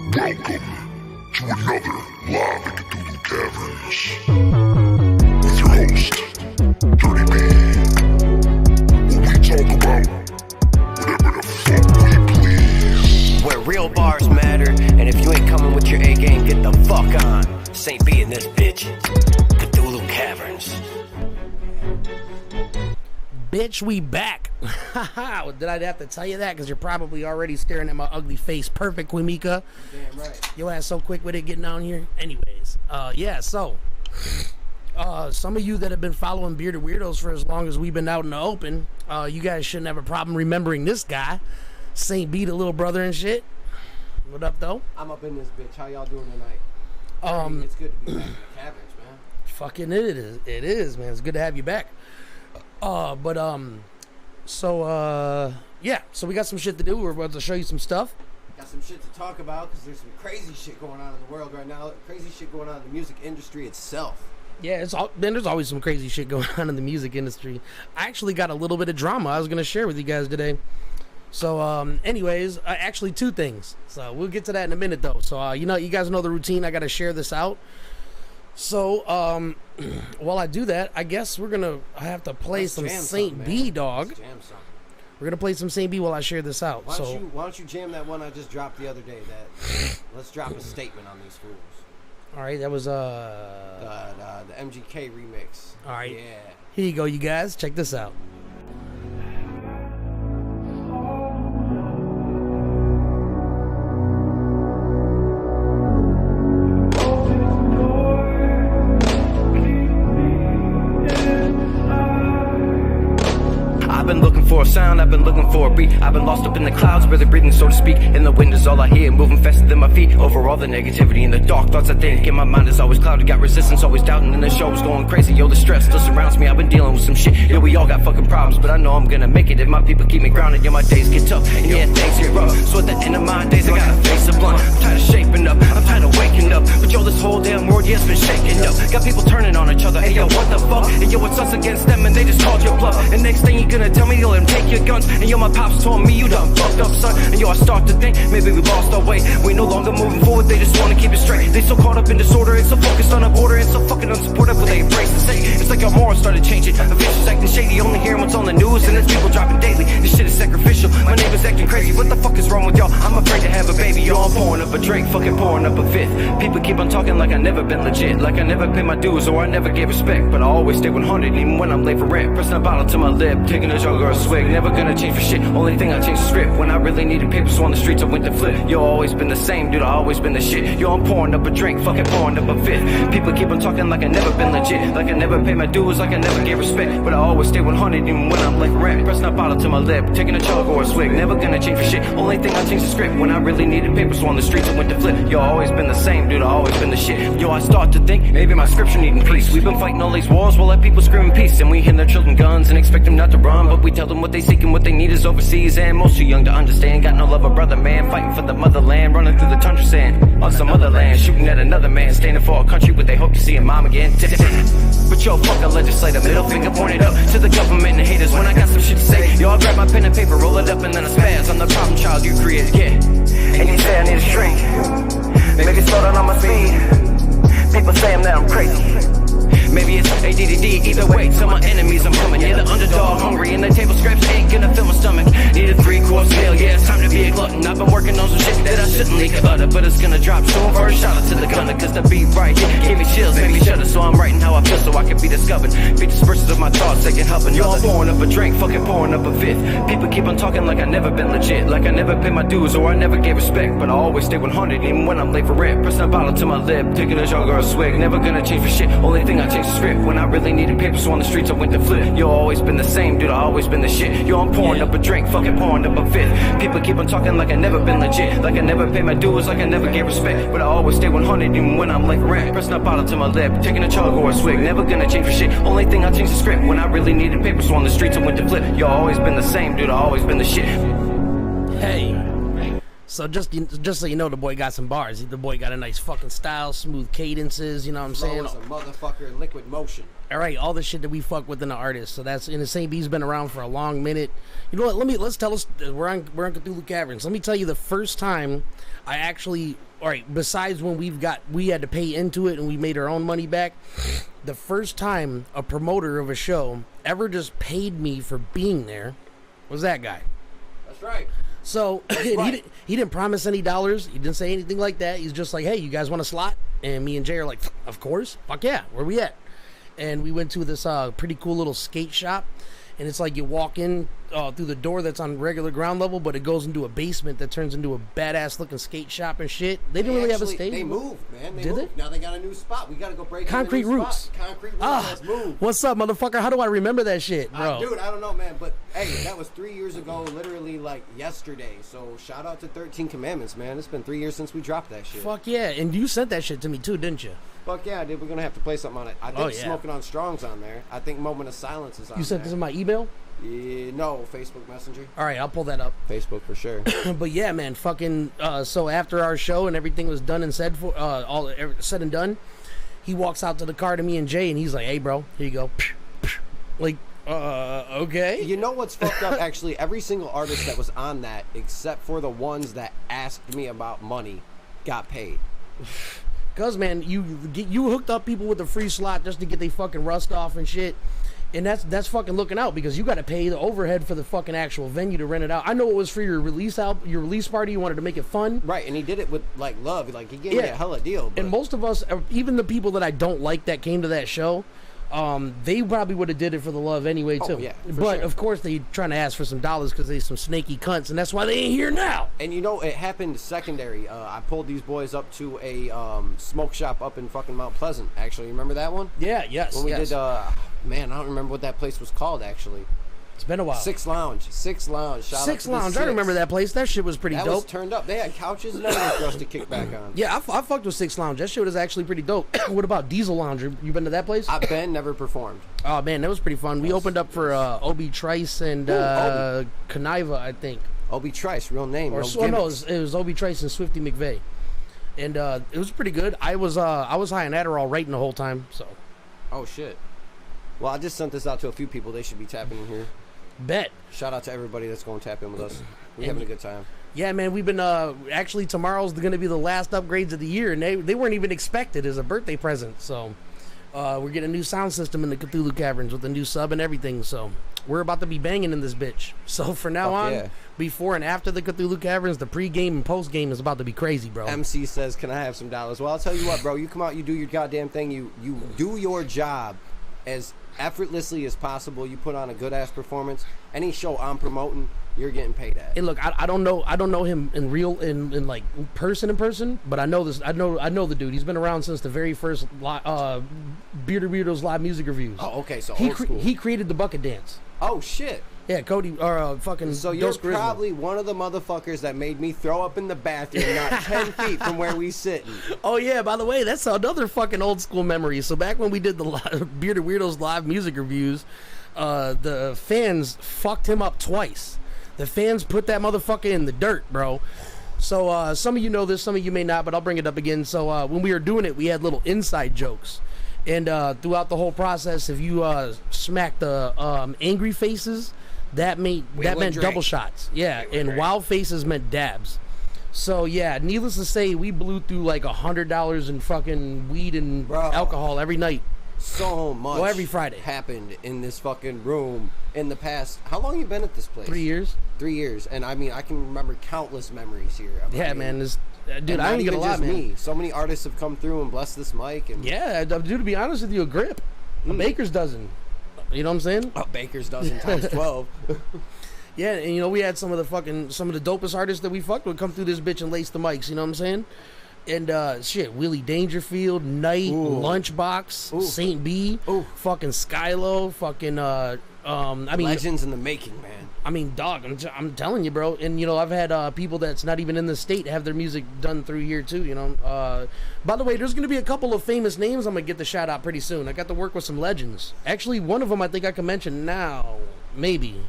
Welcome to another Live at Cthulhu Caverns with your host, Dirty B, where we talk about whatever the fuck we please. Where real bars matter, and if you ain't coming with your A game, get the fuck on. Saint B in this bitch. Cthulhu Caverns. Bitch, we back. Did I have to tell you that? Because you're probably already staring at my ugly face. Perfect, Quimika. Damn right. Your ass so quick with it getting down here. Anyways, so some of you that have been following Bearded Weirdos for as long as we've been out in the open, you guys shouldn't have a problem remembering this guy, Saint B, the little brother and shit. What up, though? I'm up in this bitch. How y'all doing tonight? It's good to be back in the caverns, man. Fucking it is, man. It's good to have you back. So we got some shit to do. We're about to show you some stuff. Got some shit to talk about because there's some crazy shit going on in the world right now. Crazy shit going on in the music industry itself. Yeah, there's always some crazy shit going on in the music industry. I actually got a little bit of drama I was going to share with you guys today. So, anyways, actually two things. So we'll get to that in a minute, though. So, you guys know the routine. I got to share this out. So, while I do that, I guess I have to play some Saint B, dog. Let's jam something. We're going to play some Saint B while I share this out. Why don't you jam that one I just dropped the other day? Let's drop a statement on these fools. All right, that was, the MGK remix. All right. Yeah. Here you go, you guys. Check this out. I've been looking for a sound, I've been looking for a beat. I've been lost up in the clouds, barely breathing, so to speak. In the wind is all I hear, moving faster than my feet. Over all the negativity and the dark thoughts I think. In my mind is always clouded, got resistance, always doubting. And the show's going crazy, yo, the stress still surrounds me. I've been dealing with some shit, yo, we all got fucking problems. But I know I'm gonna make it if my people keep me grounded. Yo, my days get tough, and yeah, things get rough. So at the end of my days, I gotta face a blunt. I'm tired of shaping up, I'm tired of waking up. But yo, this whole damn world, yeah, it's been shaking up. Got people turning on each other, hey yo, what the fuck? And yo, it's us against them, and they just called your bluff. And next thing you gonna tell me, you'll let them take your guns. And yo, my pops told me you done fucked up, son. And yo, I start to think maybe we lost our way. We no longer moving forward, they just wanna keep it straight. They so caught up in disorder, and so focused on a border, and so fucking unsupportive, but they embrace the state. It's like our morals started changing. The vicious acting shady, only hearing what's on the news, and it's people dropping daily. This shit is sacrificial. My neighbor's acting crazy. What the fuck is wrong with y'all? I'm afraid to have a baby. Yo, I'm pouring up a drink, fucking pouring up a fifth. People keep on talking like I never been legit, like I never paid my dues or I never gave respect. But I always stay 100 even when I'm late for rent. Pressing a bottle to my lip, taking a jug or a swig. Never gonna change for shit. Only thing I changed the script. When I really needed papers, so on the streets I went to flip. Yo, always been the same, dude. I always been the shit. Yo, I'm pouring up a drink, fucking pouring up a fifth. People keep on talking like I never been legit, like I never paid my dues, like I never gave respect. But I always stay 100 even when I'm late for rent. Pressing a bottle to my lip, taking a chug or a swig. Never gonna change for shit. Only thing I changed the script. When I really needed papers, so on the streets I went to flip. Yo, I always been the same, dude. I always been the shit. Yo, I start to think maybe my scripture need increase. We've been fighting all these wars while let people scream in peace, and we hand their children guns and expect them not to run. But we tell them what they seek and what they need is overseas, and most too young to understand. Got no love or brother, man. Fighting for the motherland, running through the tundra sand on some other land, shooting at another man, standing for a country what they hope to see a mom again. But yo, fuck a legislator, middle finger pointed up to the government and haters when I got some shit to say. Yo, I grab my pen and paper, roll it up and then I spaz. I'm the problem child you created, yeah. And you say I need a shrink, maybe slow down on my speed. People say that I'm crazy. Maybe it's ADD, either way, tell my enemies I'm coming. Yeah, the underdog hungry and the table scraps ain't gonna fill my stomach. Need a 3-course meal, yeah, it's time to be a glutton. I've been working on some shit that I shouldn't leak utter, but it's gonna drop soon. First shout out to the gunner, cause the beat right here gave me chills, made me shudder. So I'm writing how I feel so I can be discovered. Be dispersed of my thoughts, they can help another. Yo, I'm pouring up a drink, fucking pouring up a fifth. People keep on talking like I never been legit, like I never paid my dues or I never gave respect. But I always stay 100 even when I'm late for rent. Pressing a bottle to my lip, taking a jug or a swig. Never gonna change for shit. Only thing I changed the script. When I really needed papers, so on the streets I went to flip. Yo, always been the same, dude. I always been the shit. Yo, I'm pouring up a drink, fucking pouring up a fifth. People keep on talking like I never been legit, like I never paid my dues, like I never gave respect. But I always stay 100 even when I'm late for rent. Pressing a bottle to my lip, taking a chug or a swig. Never gonna change for shit. Only thing I changed the script. When I really needed papers, so on the streets I went to flip. Yo, always been the same, dude. I always been the shit. Hey. So just so you know, the boy got some bars. The boy got a nice fucking style, smooth cadences. You know what I'm saying? Flow is a motherfucker in liquid motion. All right, all the shit that we fuck with in the artist. So that's in the St. B's been around for a long minute. You know what? Let's tell us. We're on Cthulhu Caverns. Let me tell you the first time I actually. All right, besides when we had to pay into it and we made our own money back. The first time a promoter of a show ever just paid me for being there was that guy. That's right. So Right. he didn't promise any dollars. He didn't say anything like that. He's just like, hey, you guys want a slot? And me and Jay are like, of course. Fuck yeah. Where we at? And we went to this pretty cool little skate shop. And it's like you walk in through the door that's on regular ground level, but it goes into a basement that turns into a badass looking skate shop and shit. They didn't really have a stage. They moved, man. Did moved. they? Now they got a new spot. We got to go break Concrete into the new Roots. spot. Concrete Roots has moved. What's up, motherfucker? How do I remember that shit, bro? Dude, I don't know, man. But, hey, that was 3 years ago, literally, like, yesterday. So, shout out to 13 Commandments, man. It's been 3 years since we dropped that shit. Fuck yeah. And you sent that shit to me, too, didn't you? Fuck yeah, dude. We're going to have to play something on it. I think Oh, yeah. Smoking on Strong's on there. I think Moment of Silence is on You sent there. this in my email? Yeah, no, Facebook Messenger. All right, I'll pull that up. Facebook for sure. But yeah, man, fucking. So after our show and everything was done and said said and done, he walks out to the car to me and Jay, and he's like, "Hey, bro, here you go." Like, okay. You know what's fucked up? Actually, every single artist that was on that, except for the ones that asked me about money, got paid. Cause man, you hooked up people with a free slot just to get they fucking rust off and shit. And that's fucking looking out because you got to pay the overhead for the fucking actual venue to rent it out. I know it was for your release party. You wanted to make it fun, Right, and he did it with like love. Like he gave me a hella deal. But And most of us, even the people that I don't like that came to that show, they probably would have did it for the love anyway too. yeah, for but sure. of course they trying to ask for some dollars because they some snaky cunts, and that's why they ain't here now. And you know, it happened secondary. I pulled these boys up to a smoke shop up in fucking Mount Pleasant. Actually, remember that one? Yeah, yes, When we yes. did, man, I don't remember what that place was called actually. It's been a while. Six Lounge. Shout out Six to the Lounge. I Six. remember that place. That shit was pretty That dope. was turned up. They had couches and everything for us to kick back on. Yeah, I fucked with Six Lounge. That shit was actually pretty dope. What about Diesel Lounge? You been to that place? I've been, never performed. Oh man, that was pretty fun. We opened up for Obi Trice and Obi. Kaniva, I think. Obi Trice, real name. Or no no, gimmicks. it was Obi Trice and Swifty McVeigh, and it was pretty good. I was high on Adderall writing the whole time, so Oh shit. Well, I just sent this out to a few people. They should be tapping in here. bet. Shout out to everybody that's going to tap in with us. We're having a good time. Yeah, man, we've been actually tomorrow's going to be the last upgrades of the year, and they weren't even expected as a birthday present. So we're getting a new sound system in the Cthulhu Caverns with a new sub and everything. So we're about to be banging in this bitch. So for now Fuck on, yeah. before and after the Cthulhu Caverns, the pre-game and post-game is about to be crazy, bro. MC says, "Can I have some dollars?" Well, I'll tell you what, bro. You come out, you do your goddamn thing. You do your job as effortlessly as possible. You put on a good ass performance. Any show I'm promoting, you're getting paid at. And look, I don't know him in like person, but I know this. I know the dude. He's been around since the very first Bearded Weirdos live music reviews. Oh, okay, so old school. He created the bucket dance. Oh shit. Yeah, Cody or fucking. So you're Dos Charisma. probably one of the motherfuckers that made me throw up in the bathroom not 10 feet from where we sitting. Oh yeah, by the way, that's another fucking old school memory. So back when we did the Bearded Weirdos live music reviews, the fans fucked him up twice. The fans put that motherfucker in the dirt, bro. So some of you know this, some of you may not, but I'll bring it up again. So when we were doing it, we had little inside jokes. And throughout the whole process, if you smacked the angry faces, that meant drink. double shots. Yeah, and wild faces meant dabs. So yeah, needless to say, we blew through like $100 in fucking weed and Bro. alcohol every night. So much Well, every Friday. happened in this fucking room in the past. How long you been at this place? 3 years. 3 years. And I mean, I can remember countless memories here. Yeah, man. This, dude, I ain't even gonna lie, just man. me. So many artists have come through and blessed this mic. And Yeah, dude, to be honest with you, a grip, a baker's dozen. You know what I'm saying? a baker's dozen times 12. Yeah, and you know we had some of the dopest artists that we fucked with come through this bitch and lace the mics. You know what I'm saying? And shit, Willie Dangerfield, Knight, Lunchbox, Ooh. Saint B, Ooh. fucking Skylo, fucking I mean, Legends in the making, man. I mean, dog, I'm telling you, bro. And you know, I've had people that's not even in the state have their music done through here too. You know. By the way, there's gonna be a couple of famous names I'm gonna get the shout out pretty soon. I got to work with some legends. Actually, one of them I think I can mention now, maybe.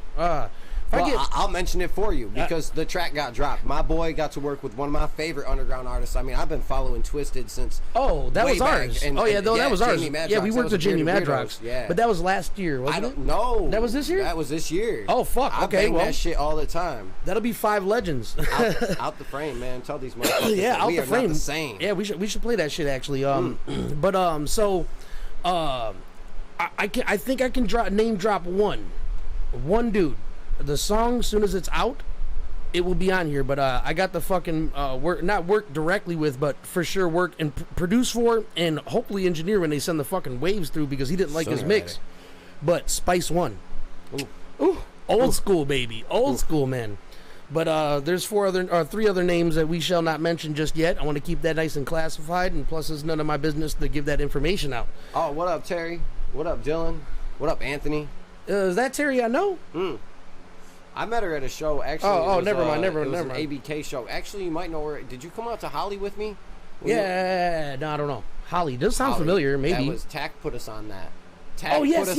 I'll mention it for you because the track got dropped. My boy got to work with one of my favorite underground artists. I mean, I've been following Twisted since. Oh, that was ours. And, that was ours. Madrox. Yeah, we worked with Jamie Madrox. Yeah, but that was last year, wasn't it? No, that was this year. That was this year. Oh fuck. I bang that shit all the time. That'll be 5 legends. out the frame, man. Tell these motherfuckers. Yeah, out we the are frame. Not the same. Yeah, we should play that shit actually. But I think I can name drop one dude. The song, as soon as it's out, it will be on here. But I got the fucking work directly with, but for sure work and produce for, and hopefully engineer when they send the fucking waves through because he didn't like his mix. But Spice One, old school baby, old school man. But there's 3 other names that we shall not mention just yet. I want to keep that nice and classified, and plus it's none of my business to give that information out. Oh, what up, Terry? What up, Dylan? What up, Anthony? Is that Terry I know? I met her at a show, actually. Never mind. It was an ABK show. Actually, you might know her. Did you come out to Holly with me? Yeah, no, I don't know. Holly does sound familiar, maybe. That was Tack put us on that. Yes.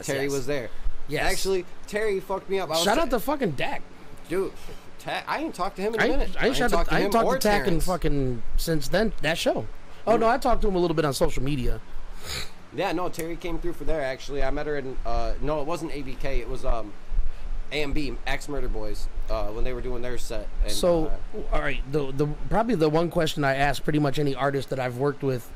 Terry was there. Yes. Actually, Terry fucked me up. Shout out to fucking Dak. Dude, I ain't talked to him in a minute. I ain't talked to Tack in fucking since then, that show. Oh, no, I talked to him a little bit on social media. Yeah, no, Terry came through for there, actually. I met her in, no, it wasn't ABK. It was AMB, Axe Murder Boys, when they were doing their set. And, so, all right, the probably the one question I ask pretty much any artist that I've worked with,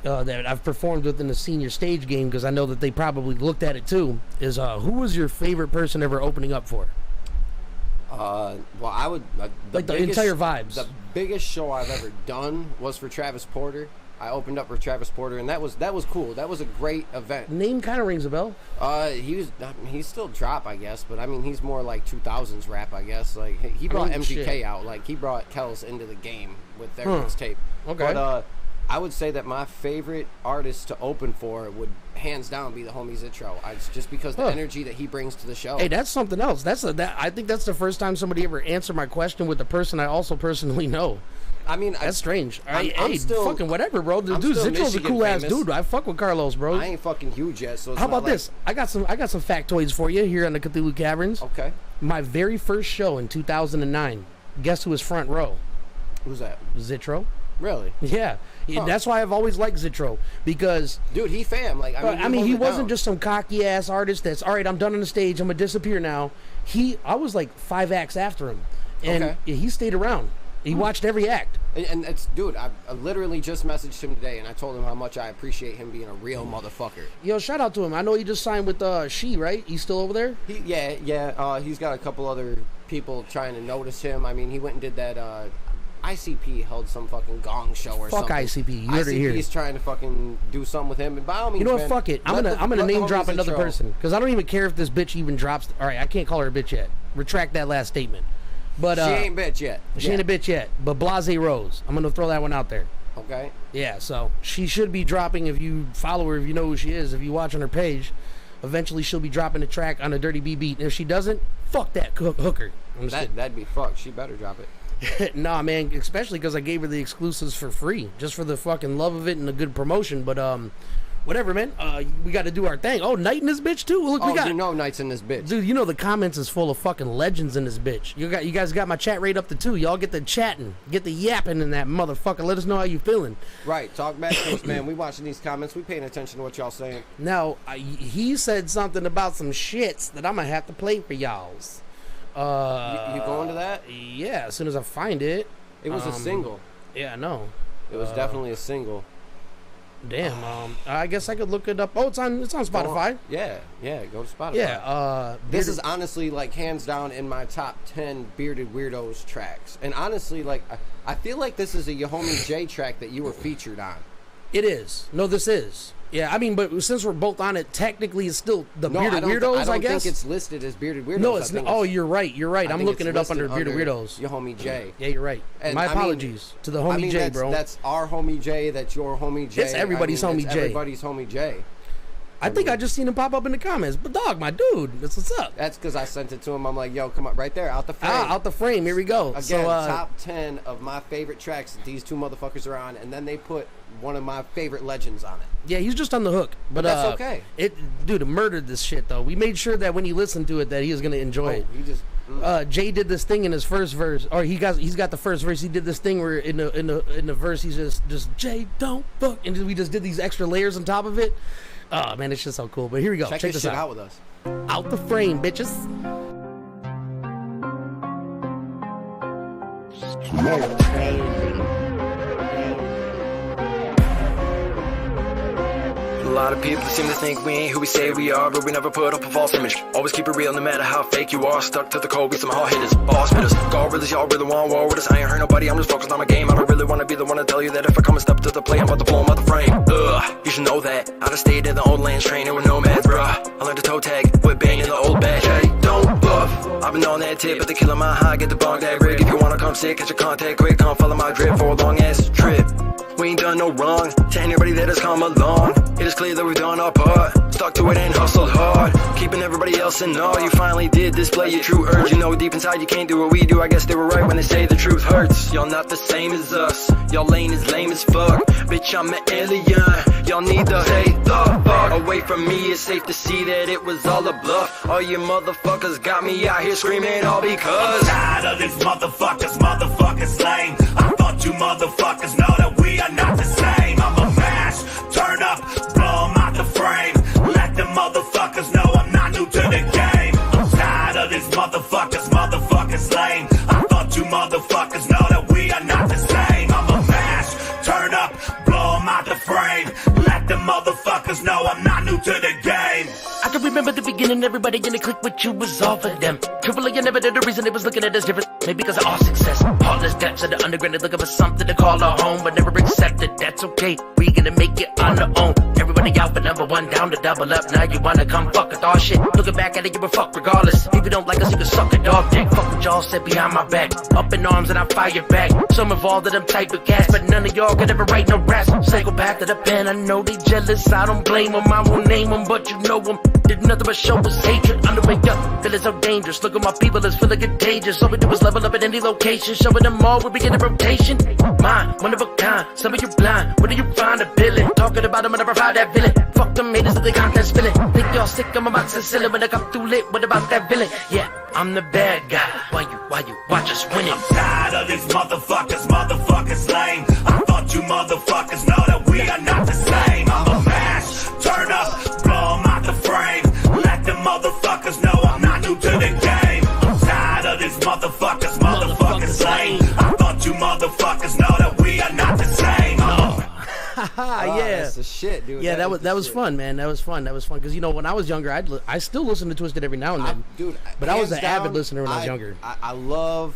that I've performed with in the senior stage game, because I know that they probably looked at it too, is who was your favorite person ever opening up for? Well, I would... the entire vibes. The biggest show I've ever done was for Travis Porter. I opened up for Travis Porter, and that was cool. That was a great event. Name kind of rings a bell. He's still drop, I guess, but I mean he's more like 2000s rap, I guess. Like he brought MGK out, like he brought Kels into the game with their mixtape. Okay. But I would say that my favorite artist to open for would hands down be the homie Zitro. Just because the energy that he brings to the show. Hey, that's something else. I think that's the first time somebody ever answered my question with a person I also personally know. I mean, that's strange. I'm still fucking whatever, bro. Dude, Zitro's a cool ass dude. I fuck with Carlos, bro. I ain't fucking huge yet. So it's how about this? I got some factoids for you here on the Cthulhu Caverns. Okay. My very first show in 2009. Guess who was front row? Who's that? Zitro. Really? Yeah. That's why I've always liked Zitro, because dude, he fam. Like I mean, he wasn't just some cocky ass artist that's all right. I'm done on the stage. I'm gonna disappear now. I was like 5 acts after him, and he stayed around. He watched every act. And it's, dude, I literally just messaged him today, and I told him how much I appreciate him being a real motherfucker. Yo, shout out to him. I know he just signed with She, right? He's still over there? Yeah. He's got a couple other people trying to notice him. I mean, he went and did that, ICP held some fucking gong show or something. Fuck ICP. You heard it here. ICP's trying to fucking do something with him. And by all means, you know what? Fuck it. I'm gonna name drop another person, because I don't even care if this bitch even drops. All right, I can't call her a bitch yet. Retract that last statement. But she ain't bitch yet. She ain't a bitch yet. But Blase Rose, I'm gonna throw that one out there. Okay. Yeah. So she should be dropping, if you follow her, if you know who she is, if you watch on her page. Eventually, she'll be dropping a track on a Dirty B beat. And if she doesn't, fuck that hooker. That'd be fucked. She better drop it. Nah, man. Especially because I gave her the exclusives for free, just for the fucking love of it and a good promotion. But whatever, man. We got to do our thing. Oh, Night in this bitch too. Look, we got. You know, Night's in this bitch, dude. You know the comments is full of fucking legends in this bitch. You guys got my chat rate up to 2. Y'all get the chatting, get the yapping in that motherfucker. Let us know how you feeling. Right. Talk back to us, man. We watching these comments. We paying attention to what y'all saying. Now, he said something about some shits that I'm gonna have to play for y'all's. You going to that? Yeah. As soon as I find it. It was a single. Yeah, I know. It was definitely a single. Damn. I guess I could look it up. Oh, it's on Spotify. Yeah. Go to Spotify. Yeah. This is honestly like hands down in my top 10 Bearded Weirdos tracks. And honestly, like I feel like this is a Yahomie J track that you were featured on. It is. No, this is. Yeah, I mean, but since we're both on it, technically it's still the Bearded Weirdos, I guess. I don't think it's listed as Bearded Weirdos. No, it's not. Oh, you're right. I'm looking it up under Bearded Weirdos. Your homie J. Yeah, you're right. And my apologies to the homie J, bro. That's our homie J. That's your homie J. It's everybody's homie J. Everybody's homie J. I think I just seen him pop up in the comments. But dog, my dude, that's what's up. That's because I sent it to him. I'm like, yo, come on, right there, out the frame. Out the frame. Here we go. Again, so, top 10 of my favorite tracks that these two motherfuckers are on, and then they put one of my favorite legends on it. Yeah, he's just on the hook. But that's okay. Dude, it murdered this shit, though. We made sure that when he listened to it, that he was going to enjoy it. He just... Jay did this thing in his first verse, or he's got the first verse. He did this thing where in the verse he's just Jay don't fuck, and we just did these extra layers on top of it. Oh man, it's just so cool. But here we go. Check this shit out with us. Out the frame, bitches. A lot of people seem to think we ain't who we say we are, but we never put up a false image. Always keep it real no matter how fake you are. Stuck to the code, we somehow hit us. Boss with us. God with us, y'all really want war with us. I ain't hurt nobody, I'm just focused on my game. I don't really want to be the one to tell you that if I come and step to the plate, I'm about to blow 'em out the frame. You should know that. Out of state in the old lands, training with nomads, bruh. I learned to toe tag with Bane in the old bag. Hey, don't buff. I've been on that tip, but the killer my high, get the bong that rig. If you wanna come sit, catch your contact quick, come follow my drip for a long ass trip. We ain't done no wrong to anybody that has come along. It is clear that we've done our part, stuck to it and hustled hard, keeping everybody else in awe. You finally did display your true urge. You know deep inside you can't do what we do. I guess they were right when they say the truth hurts. Y'all not the same as us, y'all lane is lame as fuck. Bitch, I'm an alien, y'all need to stay the fuck away from me. It's safe to see that it was all a bluff. All you motherfuckers got me out here screaming all because I'm tired of these motherfuckers lame. I thought you motherfuckers know that we are not the same. I'm a mash, turn up, blow 'em out the frame. Let the motherfuckers know I'm not new to the game. I'm tired of these motherfuckers lame. I thought you motherfuckers know that we are not the same. I'm a mash, turn up, blow 'em out the frame. Let the motherfuckers know I'm not new to the game. I can remember the beginning, everybody in the clique with you was all for them. Truthfully, I never did the reason they was looking at us different. Maybe because of our success. Heartless depths of the underground, they're looking for something to call a home, but never accepted. That's okay, we gonna make it on our own. Everybody out for number one, down to double up. Now you wanna come fuck with our shit. Looking back at it, you were fuck regardless. If you don't like us, you can suck a dog dick. Fuck what y'all said behind my back. Up in arms and I fire back. Some involved in them type of gas, but none of y'all could ever write no raps. Psychopath to the pen, I know they jealous. I don't blame them, I won't name them, but you know them. Did nothing but show us hatred. On the way up, feeling so dangerous. Look at my people, it's feeling contagious. All we do is level up at any location. Showing them all, we begin a rotation. Mine, one of a kind. Some of you blind. Where do you find a villain? Talking about them, I never found that villain. Fuck them haters that they content spilling. Think y'all sick, I'm about to sell it. When I come through lit, what about that villain? Yeah, I'm the bad guy. Why you watch us winning? I'm tired of these motherfuckers lame. I thought you motherfuckers know that we are not the same. I'm a mash, turn up, blow 'em out the frame. Let the motherfuckers know I'm not new to the game. I'm tired of these motherfuckers lame. I thought you motherfuckers know that we are not the same. Yeah, that's the shit, dude. Yeah, that was fun, man. That was fun because you know when I was younger, I still listen to Twisted every now and then, dude. But I was an hands avid down, listener when I was younger. I love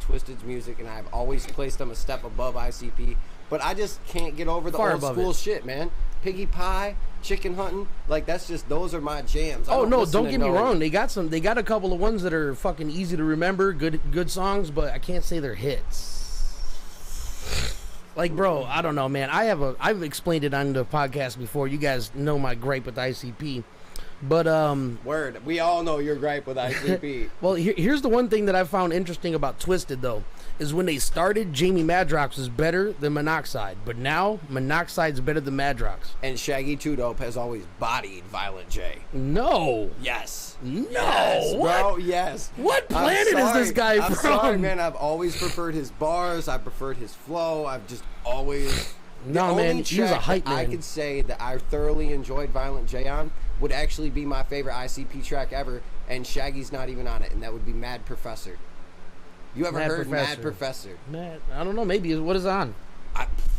Twisted's music, and I've always placed them a step above ICP. But I just can't get over the Far old above school it. shit, man. Piggy pie, chicken hunting, like those are my jams. Oh no, don't get me wrong. They got a couple of ones that are fucking easy to remember, good songs, but I can't say they're hits. Like, bro, I don't know, man. I've explained it on the podcast before. You guys know my gripe with ICP. But word, we all know your gripe with ICP. Well, here's the one thing that I found interesting about Twisted though, is when they started, Jamie Madrox was better than Monoxide, but now Monoxide's better than Madrox. And Shaggy 2 Dope has always bodied Violent J. No. Yes. No. Yes, bro. Yes. What planet is this guy I'm from? sorry, man. I've always preferred his bars. I preferred his flow. I've just always. No, man. He was a hype man. I could say that I thoroughly enjoyed Violent J on would actually be my favorite ICP track ever, and Shaggy's not even on it, and that would be Mad Professor. You ever heard Mad Professor? I don't know. Maybe what is it on?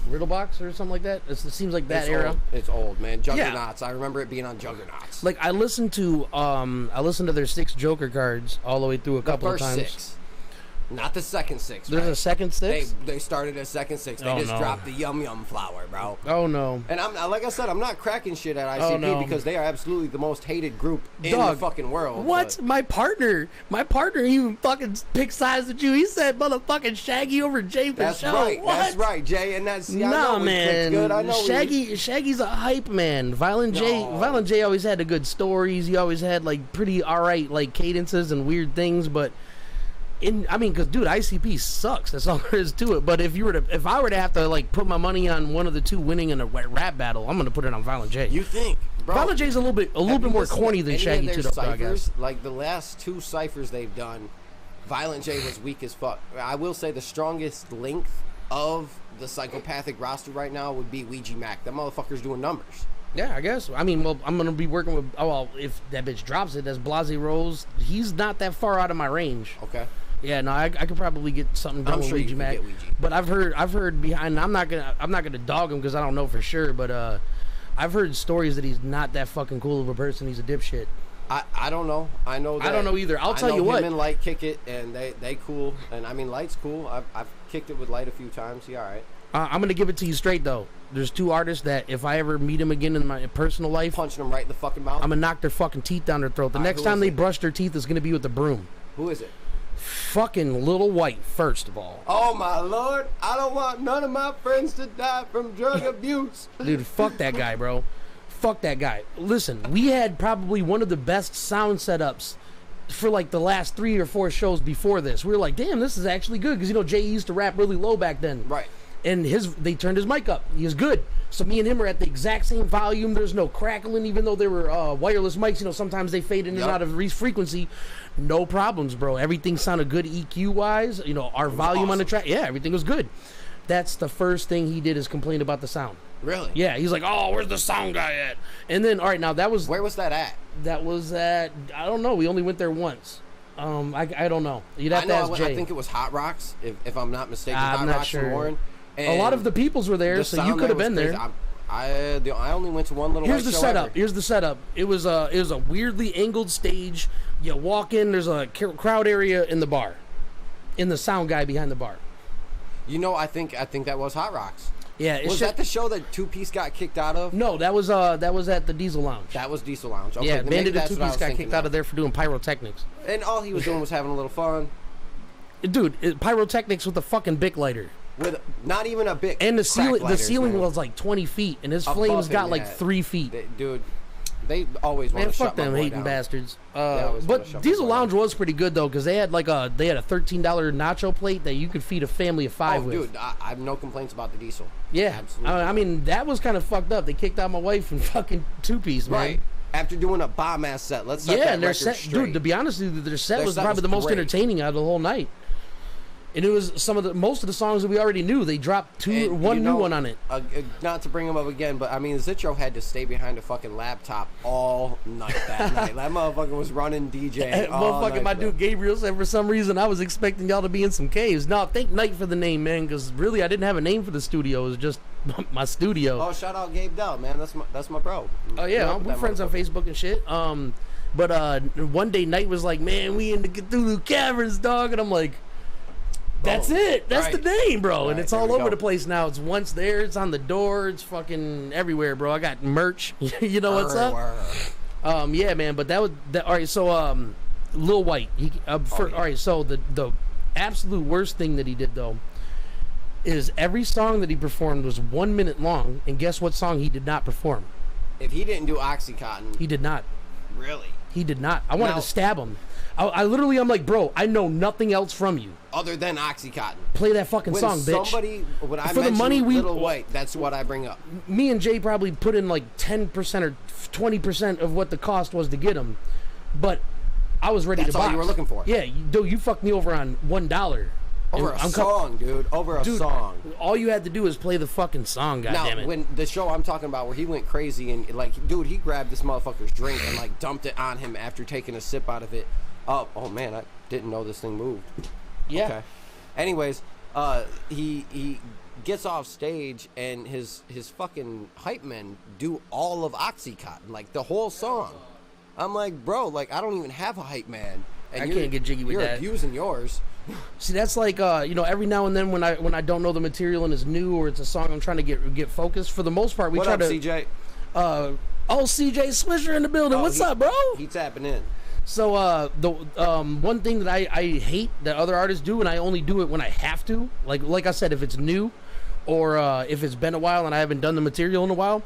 Riddlebox or something like that. It seems like that era. It's old, man. Juggernauts. Yeah. I remember it being on Juggernauts. Like I listened to their 6 Joker cards all the way through a couple of times. 6. Not the second six. There's right? a second six? They started a second six. They Oh, just no. dropped the Yum Yum flower, bro. Oh, no. And I'm like I said, I'm not cracking shit at ICP Oh, no. because they are absolutely the most hated group in Dog, the fucking world. What? but- My partner even fucking picked sides with you. He said motherfucking Shaggy over Jay for That's show. right. What? That's right, Jay. And that's I Nah, know we man. clicked good. I know Shaggy's a hype man. Violent J always had the good stories. He always had like pretty alright like cadences and weird things, but because dude, ICP sucks. That's all there is to it. But if I were to have to like put my money on one of the two winning in a rap battle, I'm gonna put it on Violent J. You think, bro? Violent J's a little bit more corny than Shaggy too, though, I guess. Like the last two ciphers they've done, Violent J was weak as fuck. I will say the strongest length of the psychopathic roster right now would be Ouija Mac. That motherfucker's doing numbers. Yeah, I guess. I mean, well, I'm gonna be working with. Oh, well, if that bitch drops it, that's Blase Rose. He's not that far out of my range. Okay. Yeah, no, I could probably get something done I'm with sure you Ouija could Mac. get Ouija. But I've heard behind. I'm not gonna dog him because I don't know for sure. But I've heard stories that he's not that fucking cool of a person. He's a dipshit. I don't know. I know. That, I don't know either. I'll tell I know you what. Him and Light kick it, and they cool. And I mean, Light's cool. I've kicked it with Light a few times. He all right. I'm gonna give it to you straight though. There's two artists that if I ever meet them again in my personal life, Punching them right in the fucking mouth. I'm gonna knock their fucking teeth down their throat. The All right, next who time is they it? brush their teeth is gonna be with the broom. Who is it? Fucking Little White, first of all. Oh my lord! I don't want none of my friends to die from drug abuse. Dude, fuck that guy, bro. Fuck that guy. Listen, we had probably one of the best sound setups for like the last 3 or 4 shows before this. We were like, damn, this is actually good because Jay used to rap really low back then. Right. And they turned his mic up. He was good. So me and him are at the exact same volume. There's no crackling, even though they were wireless mics. Sometimes they fade in and Yup. out of frequency. No problems, bro. Everything sounded good EQ wise. Our volume on the track. Yeah, everything was good. That's the first thing he did is complain about the sound. Really? Yeah, he's like, oh, where's the sound guy at? And then, all right, now that was Where was that at? that was at, I don't know. We only went there once. I don't know. You'd have to ask Jay. I think it was Hot Rocks, if I'm not mistaken. I'm Hot not Rocks sure. in Warren. A lot of the peoples were there, The so you sound could have was been there. crazy. I only went to one little. Here's white the show setup. ever. Here's the setup. It was a weirdly angled stage. You walk in. There's a crowd area in the bar, in the sound guy behind the bar. I think that was Hot Rocks. Yeah, Was that the show that Two Piece got kicked out of? No, that was at the Diesel Lounge. That was Diesel Lounge. Okay, Yeah, then maybe Bandit and that's Two what I Piece was got thinking kicked out of there for doing pyrotechnics. And all he was doing was having a little fun Dude, pyrotechnics with a fucking Bic lighter. with not even a big. And the ceiling man. was like 20 feet, and his Above flames him, got like yeah. 3 feet. Dude, they always want Man, to fuck shut my them boy hating down. bastards. always wanna But shut my Diesel boy down. Lounge was pretty good though, because they had a $13 nacho plate that you could feed a family of 5 Oh, with. dude, I have no complaints about the Diesel. Yeah, Absolutely. I mean that was kind of fucked up. They kicked out my wife and fucking Two Piece, man. Right. After doing a bomb ass set, let's set Yeah, that and their record set, straight. dude. To be honest with you, their set Their was set probably was the most great. entertaining out of the whole night. And it was most of the songs that we already knew. They dropped And, one new one on it. Not to bring him up again, but I mean, Zitro had to stay behind a fucking laptop all night that night. That motherfucker was running DJ. all Motherfucking night, my bro. dude Gabriel said for some reason I was expecting y'all to be in some caves. No, thank Night for the name, man, because really I didn't have a name for the studio. It was just my studio. Oh, shout out Gabe Dell, man. That's my bro. Oh yeah, Grew up with we're that friends on motherfucker. Facebook and shit. But one day Night was like, "Man, we in the Cthulhu Caverns, dog," and I'm like, "That's Boom. it. That's the Right. name, bro." And Right, it's there all we over go. the place now. It's once there, it's on the door, it's fucking everywhere, bro. I got merch. You know what's up? Yeah, man. But that was all right. So Lil White. All right. So the absolute worst thing that he did though is every song that he performed was 1 minute long, and guess what song he did not perform? If he didn't do Oxycontin, He did not. really, He did not. I wanted Now- to stab him. I'm like, bro, I know nothing else from you. other than Oxycontin. Play that fucking When song, bitch. when I For the mention money we- Little White, that's what I bring up. Me and Jay probably put in like 10% or 20% of what the cost was to get him, but I was ready That's to all box. you were looking for. Yeah, you fucked me over on $1. Over And a I'm song, dude. Over a Dude, song. all you had to do is play the fucking song, Now, goddammit. when the show I'm talking about, where he went crazy and like, dude, he grabbed this motherfucker's drink and like dumped it on him after taking a sip out of it. Oh man, I didn't know this thing moved. Yeah. Okay. Anyways, he gets off stage and his fucking hype men do all of Oxycontin, like the whole song. I'm like, bro, like I don't even have a hype man. And I can't get jiggy with you're that. abusing yours. See, that's like every now and then when I don't know the material and it's new or it's a song I'm trying to get focused. For the most part, we What try up, to. CJ? CJ Swisher in the building. What's up, bro? He tapping in. So the one thing that I hate that other artists do, and I only do it when I have to, like I said, if it's new, or if it's been a while and I haven't done the material in a while,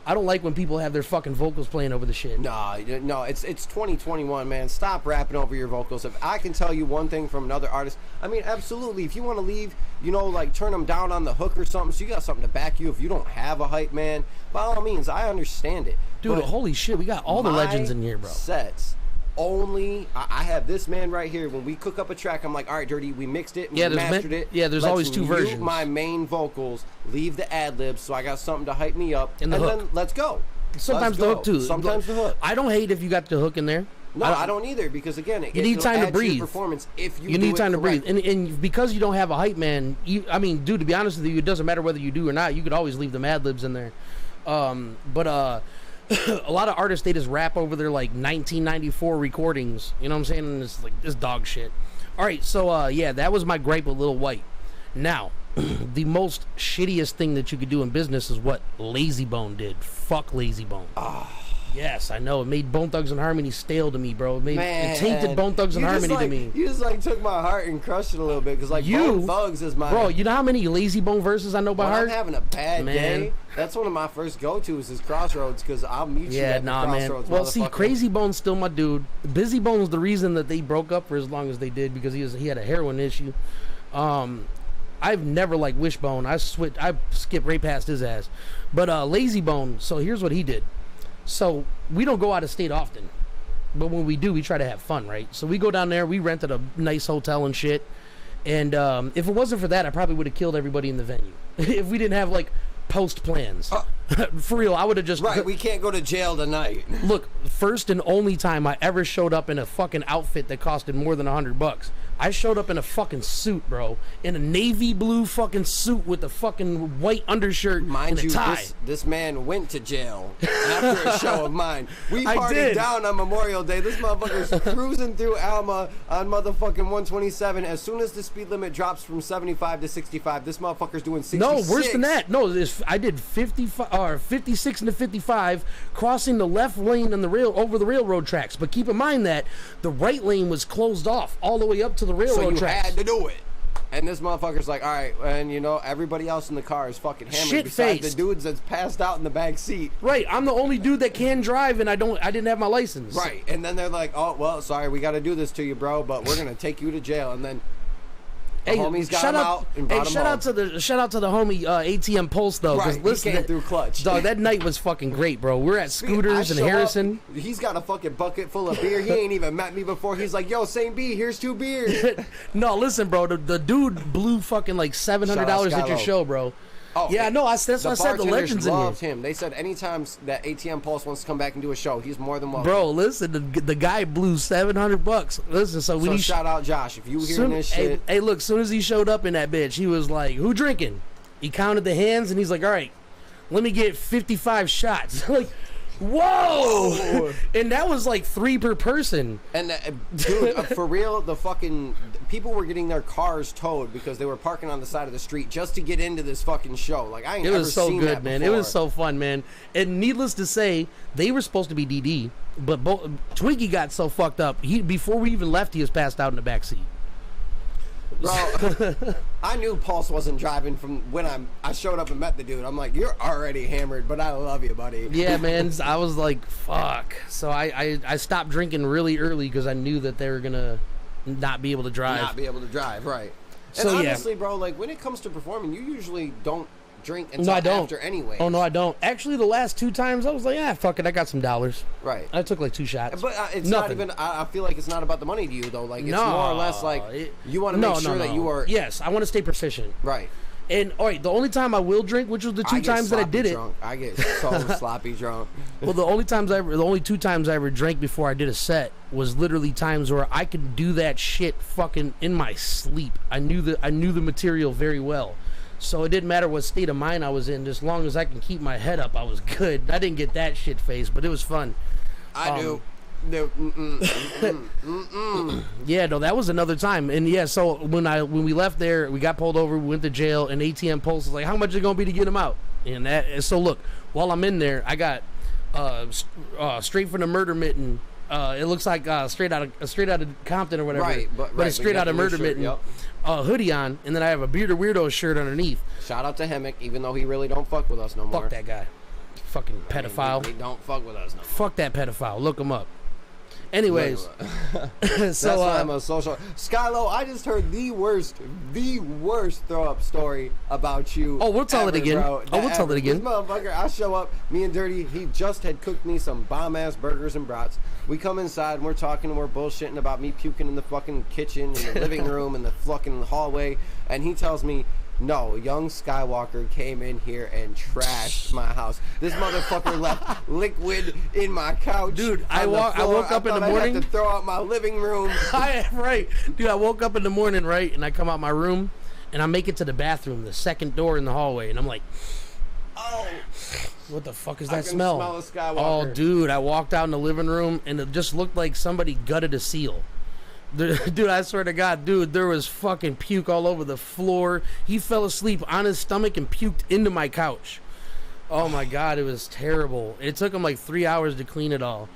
I don't like when people have their fucking vocals playing over the shit. No, it's 2021, man. Stop rapping over your vocals. If I can tell you one thing from another artist, I mean, absolutely. If you want to leave, like turn them down on the hook or something, so you got something to back you. If you don't have a hype man, by all means, I understand it. Dude, But holy shit, we got all the legends in here, bro. Sets. Only I have this man right here. When we cook up a track, I'm like, all right, Dirty, we mixed it, we mastered it. Yeah, there's Let's always two mute versions. My main vocals, leave the ad libs, so I got something to hype me up, And the hook. then let's go. Sometimes Let's the go. hook too. Sometimes the hook. I don't hate if you got the hook in there. No, I don't either, because again, You need time to breathe. Performance if you You do need it time to breathe, correctly. and because you don't have a hype man, I mean, dude, to be honest with you, it doesn't matter whether you do or not. You could always leave the Mad Libs in there, but a lot of artists, they just rap over their like 1994 recordings. You know what I'm saying? And it's like this dog shit. All right, so yeah, that was my gripe with Lil White. Now, the most shittiest thing that you could do in business is what Lazy Bone did. Fuck Lazy Bone. Yes, I know. It made Bone Thugs and Harmony stale to me, bro. It tainted Bone Thugs and Harmony to me. You just like took my heart and crushed it a little bit, because like Bone Thugs is my bro. You know how many Lazy Bone verses I know by when heart? I'm having a bad Man. day, that's one of my first go-tos is Crossroads, because I'll meet you at the man. Crossroads. Well, see, motherfucker. Crazy Bone's still my dude. Busy Bone's the reason that they broke up for as long as they did, because he had a heroin issue. I've never liked Wishbone. I skipped right past his ass. But Lazy Bone, so here's what he did. So we don't go out of state often, but when we do, we try to have fun, right? So we go down there, we rented a nice hotel and shit, and if it wasn't for that, I probably would have killed everybody in the venue. If we didn't have like post plans. For real, I would have just Right, we can't go to jail tonight. Look, first and only time I ever showed up in a fucking outfit that costed more than $100. I showed up in a fucking suit, bro, in a navy blue fucking suit with a fucking white undershirt Mind and a you, tie. this man went to jail after a show of mine. We I partied did. down on Memorial Day. This motherfucker's cruising through Alma on motherfucking 127. As soon as the speed limit drops from 75 to 65, this motherfucker's doing 66. No, worse than that. No, I did 55 or 56 into 55, crossing the left lane on the over the railroad tracks. But keep in mind that the right lane was closed off all the way up to the railroad So you tracks. had to do it. And this motherfucker's like, all right, and everybody else in the car is fucking hammered Shit-faced. besides the dudes that's passed out in the back seat. Right, I'm the only dude that can drive, and I didn't have my license. Right, and then they're like, oh, well, sorry, we got to do this to you, bro, but we're going to take you to jail. And then the homies got him out and brought him shout out to the homie ATM Pulse though, Right, he came through clutch. Dog, that night was fucking great, bro. We're at Scooters I and show Harrison. up, he's got a fucking bucket full of beer. He ain't even met me before. He's like, yo, same B, here's 2 beers. No, listen, bro. The dude blew fucking like $700 at your Skylo. show, bro. Oh, yeah, no, that's why I said the bartenders legends in here. loved him. They said anytime that ATM Pulse wants to come back and do a show, he's more than welcome. Bro, listen, the guy blew $700. Listen, so when So he shout out Josh if you hearing this shit. Hey, look, soon as he showed up in that bitch, he was like, "Who drinking?" He counted the hands and he's like, "All right, let me get 55 shots." Like, whoa! And that was like 3 per person. And dude, for real, the fucking people were getting their cars towed because they were parking on the side of the street just to get into this fucking show. Like I ain't It never was so seen good, that man. before. It was so fun, man. And needless to say, they were supposed to be DD, but Twiggy got so fucked up. Before we even left, he was passed out in the back seat. Bro, I knew Pulse wasn't driving from when I showed up and met the dude. I'm like, you're already hammered, but I love you, buddy. Yeah, man. I was like, fuck. So I stopped drinking really early because I knew that they were gonna not be able to drive. Not be able to drive, right? So, and yeah. honestly, bro, like when it comes to performing, you usually don't drink until No, I don't. after anyway. Oh no, I don't. Actually, the last 2 times I was like, fuck it, I got some dollars. Right. I took like 2 shots. But it's Nothing. not even. I feel like it's not about the money to you though. Like it's No, more or less like you want to make sure that you are Yes, I want to stay proficient. right. And all right, the only time I will drink, which was the 2 I get times that I sloppy did drunk. I get so sloppy drunk. Well, the only 2 times I ever drank before I did a set was literally times where I could do that shit fucking in my sleep. I knew the material very well. So it didn't matter what state of mind I was in, as long as I can keep my head up, I was good. I didn't get that shit faced, but it was fun. I do. Yeah, no, that was another time. And yeah, so when we left there, we got pulled over, we went to jail, and ATM Pulse was like, how much is it gonna be to get him out? And so look, while I'm in there, I got straight from the murder mitten. It looks like straight out of Compton or whatever. Right, but it's straight out of murder mitten. Yep. Hoodie on, and then I have a Bearded Weirdos shirt underneath. Shout out to Hemmick, even though he really don't fuck with us no more. Fuck that guy. Fucking pedophile. He don't fuck with us no more. Fuck that pedophile. Look him up. Anyways, That's why I'm a social. Skylo, I just heard the worst throw up story about you. Oh, we'll tell it again. Bro. We'll tell it again. This motherfucker, I show up, me and Dirty, he just had cooked me some bomb ass burgers and brats. We come inside and we're talking and we're bullshitting about me puking in the fucking kitchen, in the living room, in the fucking hallway, and he tells me, no, young Skywalker came in here and trashed my house. This motherfucker left liquid in my couch. Dude, I woke up in the morning. I had to throw out my living room. Right. Dude, I woke up in the morning, right, and I come out my room, and I make it to the bathroom, the second door in the hallway, and I'm like, oh, what the fuck is that smell? I can smell a Skywalker. Oh, dude, I walked out in the living room, and it just looked like somebody gutted a seal. Dude, I swear to God, dude, there was fucking puke all over the floor. He fell asleep on his stomach and puked into my couch. Oh my God, it was terrible. It took him like 3 hours to clean it all.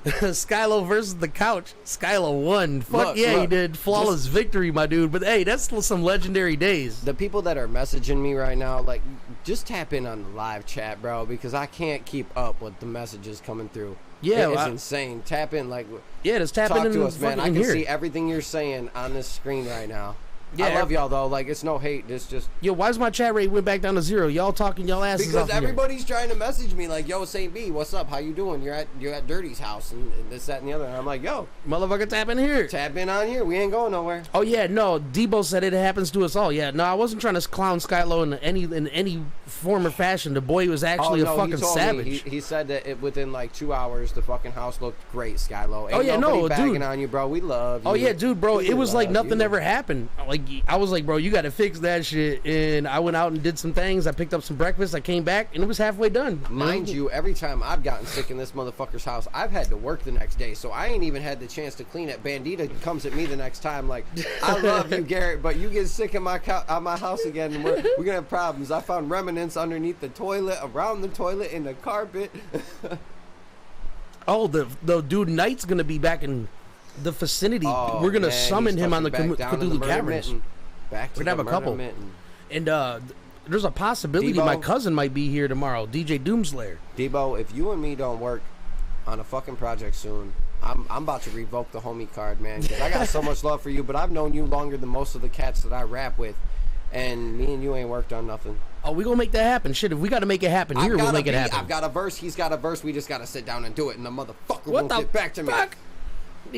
Skylo versus the couch. Skylo won. Fuck yeah, he did. Flawless victory, my dude. But hey, that's some legendary days. The people that are messaging me right now, like, just tap in on the live chat, bro, because I can't keep up with the messages coming through. Yeah, it's insane. Tap in, like, yeah, just tap talk in to us, man. I can here. see everything you're saying on this screen right now. Yeah, I love y'all though. Like, it's no hate. It's just yo. Why's my chat rate went back down to 0? Y'all talking y'all asses because off everybody's trying to message me like, "Yo, Saint B, what's up? How you doing? You're at Dirty's house and this, that, and the other." And I'm like, "Yo, motherfucker, tap in here. Tap in on here. We ain't going nowhere." Oh yeah, no. Debo said it happens to us all. Yeah, no, I wasn't trying to clown Skylo in any form or fashion. The boy was actually a fucking savage. He said that within like 2 hours, the fucking house looked great, Skylo. Ain't oh yeah, no, bagging dude. on you, bro. We love you. Oh yeah, dude, bro. It was like nothing ever happened. Like I was like, bro, you got to fix that shit. And I went out and did some things. I picked up some breakfast. I came back and it was halfway done. Mind you, every time I've gotten sick in this motherfucker's house, I've had to work the next day, so I ain't even had the chance to clean it. Bandita comes at me the next time like, I love you, Garrett, but you get sick in my house again, and we're gonna have problems. I found remnants underneath the toilet, around the toilet, in the carpet. Oh, the dude Knight's gonna be back in the vicinity. We're gonna summon him on the Cthulhu Caverns. We're gonna have a couple. And there's a possibility Debo, my cousin might be here tomorrow, DJ Doomslayer. Debo, if you and me don't work on a fucking project soon, I'm about to revoke the homie card, man, because I got so much love for you, but I've known you longer than most of the cats that I rap with, and me and you ain't worked on nothing. Oh, we gonna make that happen. Shit, if we gotta make it happen here, we'll make it happen. I've got a verse, he's got a verse, we just gotta sit down and do it, and the motherfucker won't get back to me.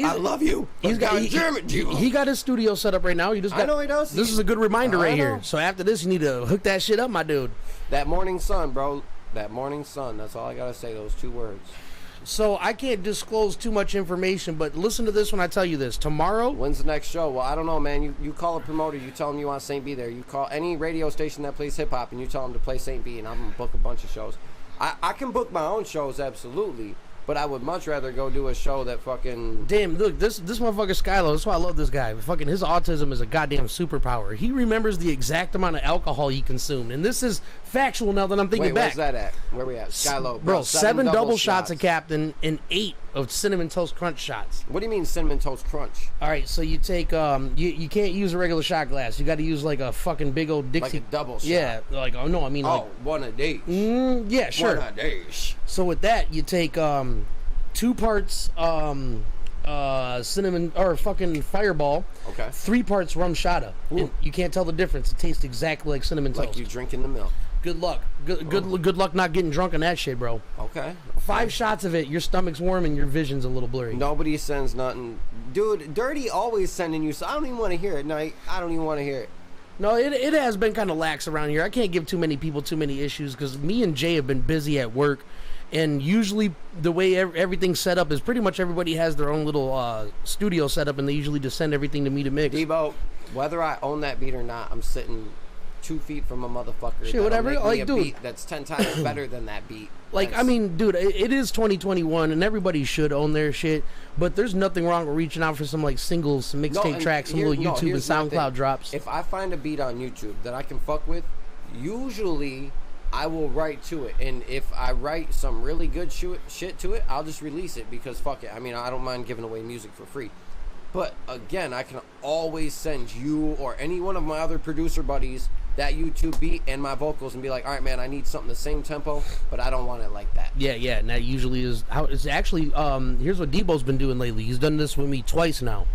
I love you. He got his studio set up right now. I know he does. This is a good reminder right here. So after this, you need to hook that shit up, my dude. That morning sun, bro. That morning sun. That's all I gotta say. Those 2 words. So I can't disclose too much information, but listen to this when I tell you this. Tomorrow. When's the next show? Well, I don't know, man. You call a promoter. You tell them you want Saint B there. You call any radio station that plays hip hop, and you tell them to play Saint B, and I'm gonna book a bunch of shows. I can book my own shows, absolutely. But I would much rather go do a show that fucking... Damn, look, this motherfucker Skylo, that's why I love this guy. Fucking his autism is a goddamn superpower. He remembers the exact amount of alcohol he consumed. And this is factual now that I'm thinking back. Where's that at? Where we at? Skylo. Bro, 7 double shots of Captain and 8 of Cinnamon Toast Crunch shots. What do you mean Cinnamon Toast Crunch? All right, so you take... You can't use a regular shot glass. You got to use like a fucking big old Dixie... Like a double shot? Yeah, like... Oh, no, I mean like... Oh, one of these. Yeah, sure. One of these. So with that, you take... 2 parts cinnamon or fucking Fireball. Okay. 3 parts rum shada. And you can't tell the difference. It tastes exactly like cinnamon toast. Like you drinking the milk. Good luck. Good luck not getting drunk on that shit, bro. Okay. 5 shots of it, your stomach's warm and your vision's a little blurry. Nobody sends nothing. Dude, Dirty always sending you, so I don't even want to hear it. No, I don't even want to hear it. No, it has been kind of lax around here. I can't give too many people too many issues because me and Jay have been busy at work. And usually the way everything's set up is pretty much everybody has their own little studio set up, and they usually just send everything to me to mix. Debo, whether I own that beat or not, I'm sitting 2 feet from a motherfucker. Shit, whatever. Make Like, me a dude, beat that's 10 times better than that beat. Like, That's- I mean, dude, it is 2021, and everybody should own their shit. But there's nothing wrong with reaching out for some like singles, some mixtape and tracks, some here- little no, YouTube and here's my SoundCloud thing. drops. If I find a beat on YouTube that I can fuck with, usually I will write to it. And if I write some really good shit to it, I'll just release it because fuck it. I mean, I don't mind giving away music for free. But again, I can always send you or any one of my other producer buddies that YouTube beat and my vocals and be like, all right, man, I need something the same tempo, but I don't want it like that. Yeah, and that usually is how it's actually. Here's what Debo's been doing lately. He's done this with me twice now.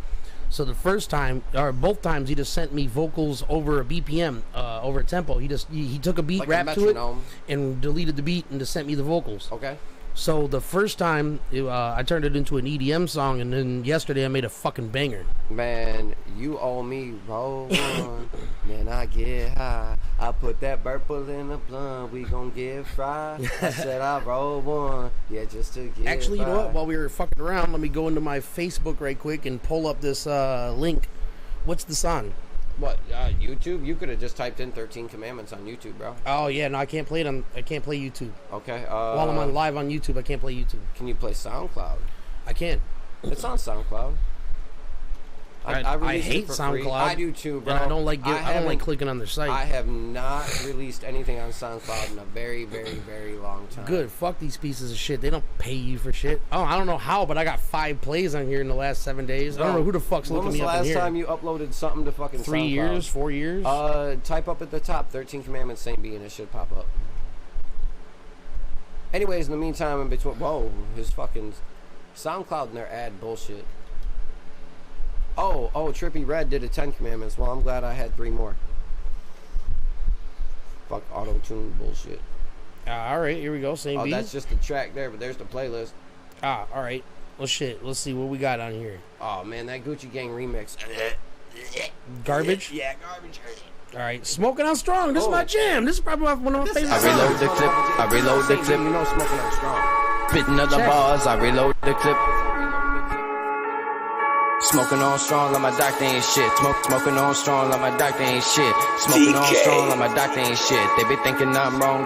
So the first time, or both times, he just sent me vocals over a BPM, over a tempo. He took a beat, Like a rapped to it, metronome. and deleted the beat and just sent me the vocals. Okay. So the first time, I turned it into an EDM song, and then yesterday I made a fucking banger. Man, you owe me roll one. Man, I get high. I put that purple in the blunt. We gon' get fried. I said I roll one. Yeah, just to get Actually, you know what? by. While we were fucking around, let me go into my Facebook right quick and pull up this link. What's the song? What? YouTube? You could have just typed in 13 Commandments on YouTube, bro. Oh yeah, no, I can't play it on. I can't play YouTube. Okay. While I'm on live on YouTube, I can't play YouTube. Can you play SoundCloud? I can't. It's on SoundCloud. I released it hate for free. SoundCloud. I do too, bro. And I don't like I don't like haven't- clicking on their site. I have not released anything on SoundCloud in a very, very, very long time. Good. Fuck these pieces of shit. They don't pay you for shit. Oh, I don't know how, but I got 5 plays on here in the last 7 days. I don't know who the fuck's When looking was me the up in last here. time you uploaded something to fucking 3 SoundCloud? years, 4 years. Type up at the top 13 Commandments Saint B and it should pop up. Anyways, in the meantime, in between, whoa, his fucking SoundCloud and their ad bullshit. Oh, Trippy Red did a 10 Commandments. Well, I'm glad I had 3 more. Fuck auto-tune bullshit. All right, here we go. Same Oh, beat. that's just the track there, but there's the playlist. All right. Well, shit. Let's see what we got on here. Oh man, that Gucci Gang remix. Garbage. Yeah, garbage. All right, Smoking On Strong. This is my jam. This is probably one of my favorite I songs. reload the clip. I reload the clip. You know, Smoking On Strong. Spitting other bars. I reload the clip. Smoking on strong like my doctor ain't shit. Smoking on strong like my doctor ain't shit. Smoking on strong like my doctor ain't shit. They be thinking I'm wrong.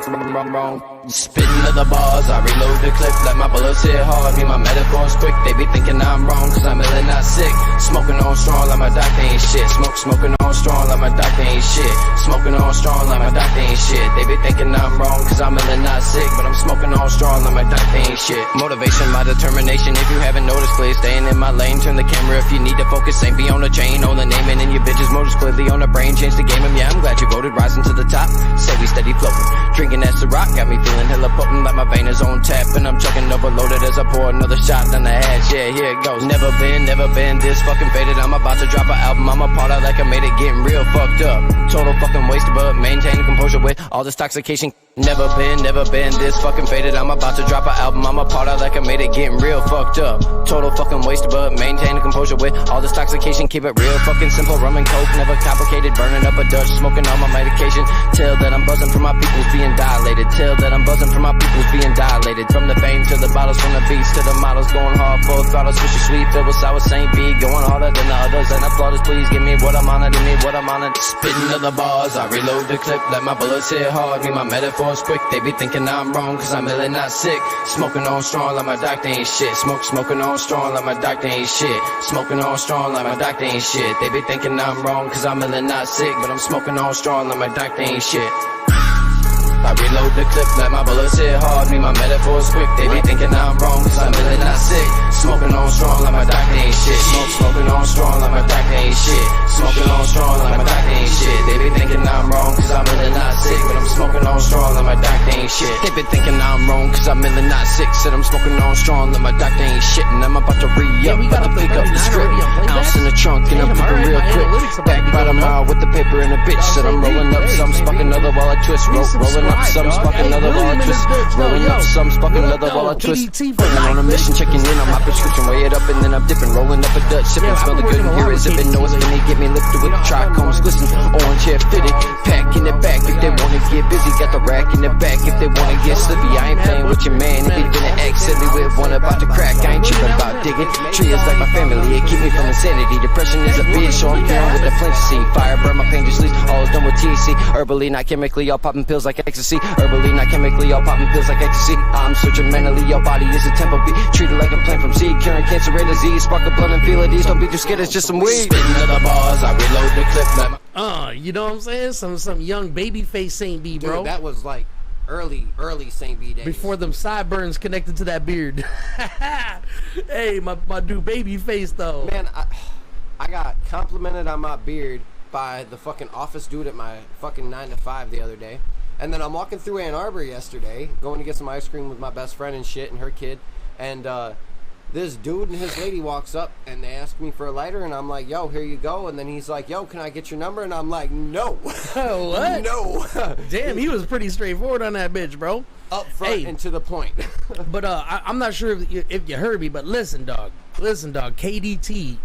Spitting other bars, I reload the clip. Let my bullets hit hard, me my metaphors quick. They be thinking I'm wrong, cause I'm really not sick. Smoking on strong like my doctor ain't shit. Smoking on strong like my doctor ain't shit. Smoking on strong like my doctor ain't shit. They be thinking I'm wrong, cause I'm really not sick. But I'm smoking on strong like my doctor ain't shit. Motivation, my determination. If you haven't noticed, please staying in my lane. Turn the camera if you need to focus. Ain't be on the chain, on the naming. And your bitches motives clearly on the brain. Change the game, and yeah, I'm glad you voted. Rising to the top, say we steady floating. Drinking that Ciroc, got me feeling hella potent. Like my vein is on tap, and I'm chugging overloaded as I pour another shot down the hatch. Yeah, here it goes. Never been this fucking faded. I'm about to drop an album. I'm a part of like I made it, getting real fucked up. Total fucking wasted, but maintaining composure with all this toxication. Never been this fucking faded. I'm about to drop an album. I'm a part of like I made it, getting real fucked up. Total fucking wasted, but maintaining composure with all this toxication. Keep it real fucking simple. Rum and coke, never complicated. Burning up a Dutch, smoking all my medication. Till that I'm buzzing from my peoples being dilated. Till that I'm buzzing from my peoples being dilated. From the fame to the bottles, from the beats to the models, going hard full throttle. Swishy sweet, filled with sour Saint B, going harder than the others. And applauders, please give me what I'm on it, give me what I'm on it. Spitting other bars, I reload the clip. Let my bullets hit hard, me my metaphors quick. They be thinking I'm wrong, cause I'm really not sick. Smoking on strong like my doctor ain't shit. Smoking on strong like my doctor ain't shit. Smoking on strong like my doctor ain't shit. They be thinking I'm wrong, cause I'm really not sick. But I'm smoking on strong like my doctor ain't shit. I reload the clip, let my bullets hit hard, me my metaphors quick. They be thinking I'm wrong, cause I'm really not sick. Smoking on strong like my doctor ain't shit. Smoking on strong like my doctor ain't shit. Smoking on strong like my doctor ain't shit. They be thinking I'm wrong, cause I'm really not sick. But I'm smoking on strong like my doctor ain't shit. They be thinking I'm wrong, cause I'm really not sick. Said I'm smoking on strong like my doctor ain't shit. And I'm about to re-up, about to pick up the script. Ounce in the trunk and I'm cooking real quick. Back by the mile with the paper and a bitch. Said I'm rolling up some, spark another while I twist. Rolling up some, spark another while I twist. Rolling up some, spark another while I twist. Putting on a mission, checking in on my prescription. Weigh it up and then I'm dipping. Rolling up a Dutch, sipping. Smell the good and hear it zipping. Know it's finna get me lifted with the trichomes glisten. Orange hair fitted, pack in the back if they wanna get busy. Got the rack in the back if they wanna get slippy. I ain't playing with your man. If he finna act silly with one about to crack, I ain't tripping about digging. Tree is like my family, it keep me from insanity. Depression is a bitch, so I'm down with the plenty. Fire burn my pain, just leaves all balls done with TC. Herbally, not chemically, y'all popping pills like ecstasy. Herbally, not chemically, y'all popping pills like ecstasy. I'm searching mentally, your body is a temple beat. Treated like a plant from seed, curing cancer, rate disease. Spark the blood and feel it, these don't be too scared, it's just some weed. Spitting to the bars, I reload the clip like You know what I'm saying? Some young baby face Saint B, bro. Dude, that was like early Saint B days. Before them sideburns connected to that beard. Hey, my dude baby face though. Man, I got complimented on my beard by the fucking office dude at my fucking 9 to 5 the other day. And then I'm walking through Ann Arbor yesterday, going to get some ice cream with my best friend and shit and her kid. And this dude and his lady walks up and they ask me for a lighter, and I'm like, yo, here you go. And then he's like, yo, can I get your number? And I'm like, no. What? No. Damn, he was pretty straightforward on that bitch, bro. Up front and to the point. But I'm not sure if you heard me, but listen, dog, KDT,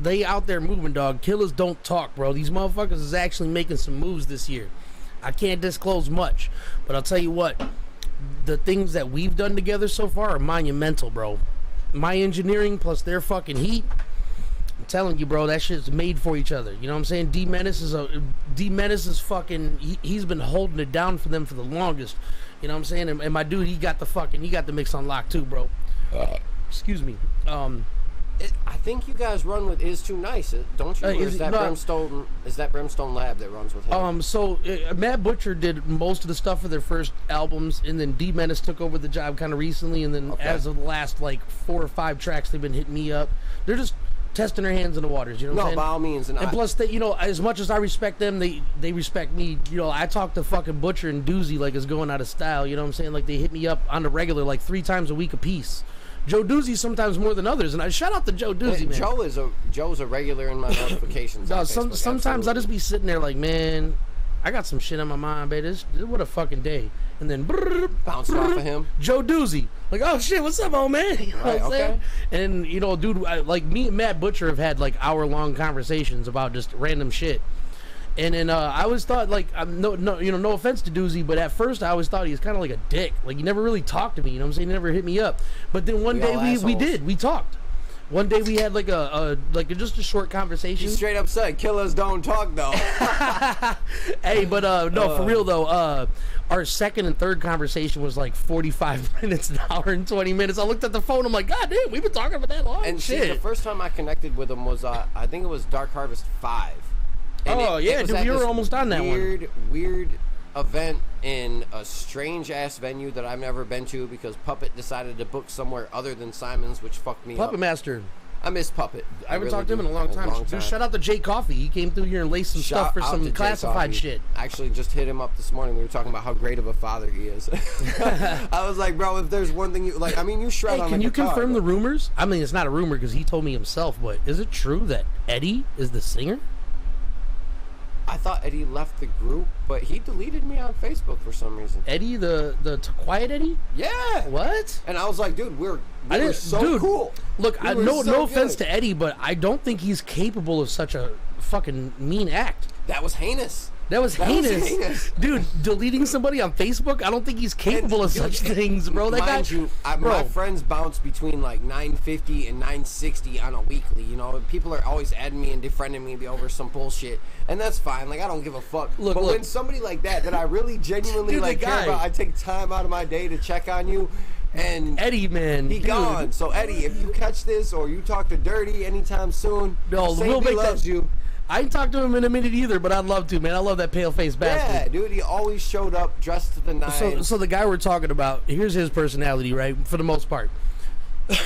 they out there moving, dog. Killers don't talk, bro. These motherfuckers is actually making some moves this year. I can't disclose much, but I'll tell you what, the things that we've done together so far are monumental, bro. My engineering plus their fucking heat, I'm telling you, bro, that shit's made for each other. You know what I'm saying? D Menace is fucking, he's been holding it down for them for the longest. You know what I'm saying? And my dude, he got the mix on lock too, bro. Excuse me. I think you guys run with Is Too Nice, don't you? Or is that Brimstone? Is that Brimstone Lab that runs with him? So Matt Butcher did most of the stuff for their first albums, and then D Menace took over the job kind of recently, and then as of the last like 4 or 5 tracks, they've been hitting me up. They're just testing their hands in the waters. You know what I'm saying? No, by all means. And plus, they, you know, as much as I respect them, they respect me. You know, I talk to fucking Butcher and Doozy like it's going out of style. You know what I'm saying? Like they hit me up on the regular, like 3 times a week a piece. Joe Doozy sometimes more than others, and I shout out to Joe Doozy, man. Joe's a regular in my notifications. No, sometimes I just be sitting there like, man, I got some shit on my mind, baby. This what a fucking day. And then bounce off of him. Joe Doozy, like, oh shit, what's up, old man? You know what I'm saying? And you know, dude, like me and Matt Butcher have had like hour-long conversations about just random shit. And then I always thought, like, no offense to Doozy, but at first I always thought he was kind of like a dick. Like, he never really talked to me, you know what I'm saying? He never hit me up. But then one day we talked. One day we had like just a short conversation. You straight up said, killers don't talk, though. Hey, but no, for real, though, our second and third conversation was like 45 minutes, an hour and 20 minutes. I looked at the phone, I'm like, God damn, we've been talking for that long. And shit. See, the first time I connected with him was, I think it was Dark Harvest 5. And dude, we were almost on that weird event in a strange ass venue that I've never been to because Puppet decided to book somewhere other than Simon's, which fucked me up. Puppet Master. I miss Puppet. I haven't talked to him in a long time. Dude, shout out to Jay Coffee. He came through here and laced some stuff for some classified shit. I actually just hit him up this morning. We were talking about how great of a father he is. I was like, bro, if there's one thing you like, I mean, you shred on the guitar. Can you confirm the rumors? I mean, it's not a rumor because he told me himself, but is it true that Eddie is the singer? I thought Eddie left the group, but he deleted me on Facebook for some reason. Eddie, the quiet Eddie? Yeah. What? And I was like, dude, we're so cool. Look, no offense to Eddie, but I don't think he's capable of such a fucking mean act. That was heinous. That was heinous. Dude, deleting somebody on Facebook, I don't think he's capable of such things, bro. That guy, my friends bounce between like 950 and 960 on a weekly. You know, people are always adding me and defriending me over some bullshit, and that's fine. Like, I don't give a fuck. But when somebody like that I really genuinely care about, I take time out of my day to check on you. And Eddie, man, he gone. So Eddie, if you catch this or you talk to Dirty anytime soon, we'll make loves you. I ain't talked to him in a minute either, but I'd love to, man. I love that pale-faced bastard. Yeah, dude, he always showed up dressed to the nines. So the guy we're talking about, here's his personality, right? For the most part.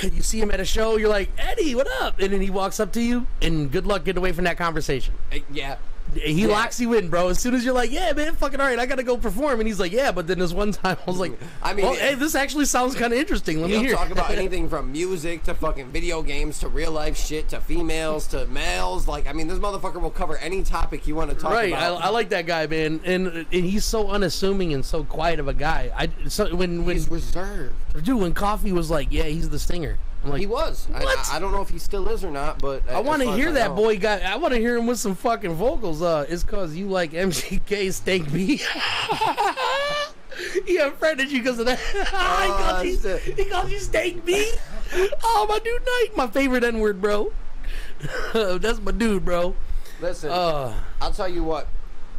You see him at a show, you're like, Eddie, what up? And then he walks up to you, and good luck getting away from that conversation. Yeah. He locks you in, bro. As soon as you're like, yeah, man, fucking all right, I gotta go perform. And he's like, yeah, but then this one time I was like, hey, this actually sounds kind of interesting. Let me hear. Talk about anything from music to fucking video games to real life shit to females to males. Like, I mean, this motherfucker will cover any topic you want to talk about. Right, I like that guy, man. And he's so unassuming and so quiet of a guy. When he's reserved. Dude, when Coffee was like, yeah, he's the singer. Like, he was. What? I don't know if he still is or not, but I want to hear that boy guy. I want to hear him with some fucking vocals. It's cause you like MGK Stank B. He offended you because of that. He called you Stank B. Oh, my dude, Knight, my favorite N-word, bro. That's my dude, bro. Listen, I'll tell you what.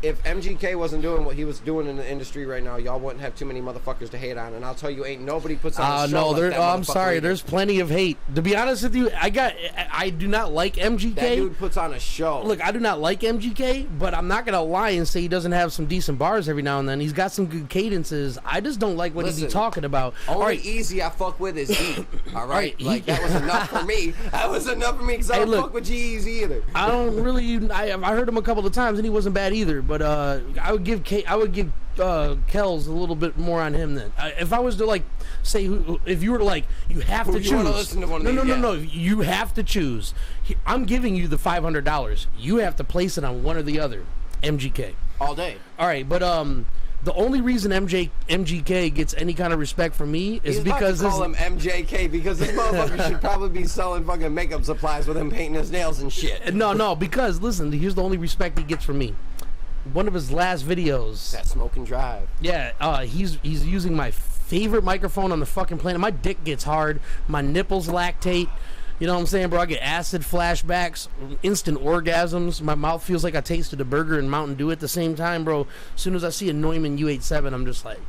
if MGK wasn't doing what he was doing in the industry right now, y'all wouldn't have too many motherfuckers to hate on. And I'll tell you, ain't nobody puts on a show like that I'm motherfucker sorry. either. There's plenty of hate. To be honest with you, I do not like MGK. That dude puts on a show. Look, I do not like MGK, but I'm not gonna lie and say he doesn't have some decent bars every now and then. He's got some good cadences. I just don't like what he's talking about. Only Easy I fuck with is E. All right, like that was enough for me. That was enough for me because I don't fuck with G-Eazy either. I don't really. I heard him a couple of times and he wasn't bad either. But I would give Kells a little bit more on him then. If I was to like say, if you were to like, you have to choose. You want to listen to one of these? No. You have to choose. I'm giving you the $500. You have to place it on one or the other. MGK all day. All right, but the only reason MGK gets any kind of respect from me is because call him MJK because this motherfucker should probably be selling fucking makeup supplies with him painting his nails and shit. No, because listen, here's the only respect he gets from me. One of his last videos. That Smoke and Drive. Yeah, he's using my favorite microphone on the fucking planet. My dick gets hard. My nipples lactate. You know what I'm saying, bro? I get acid flashbacks, instant orgasms. My mouth feels like I tasted a burger and Mountain Dew at the same time, bro. As soon as I see a Neumann U87, I'm just like,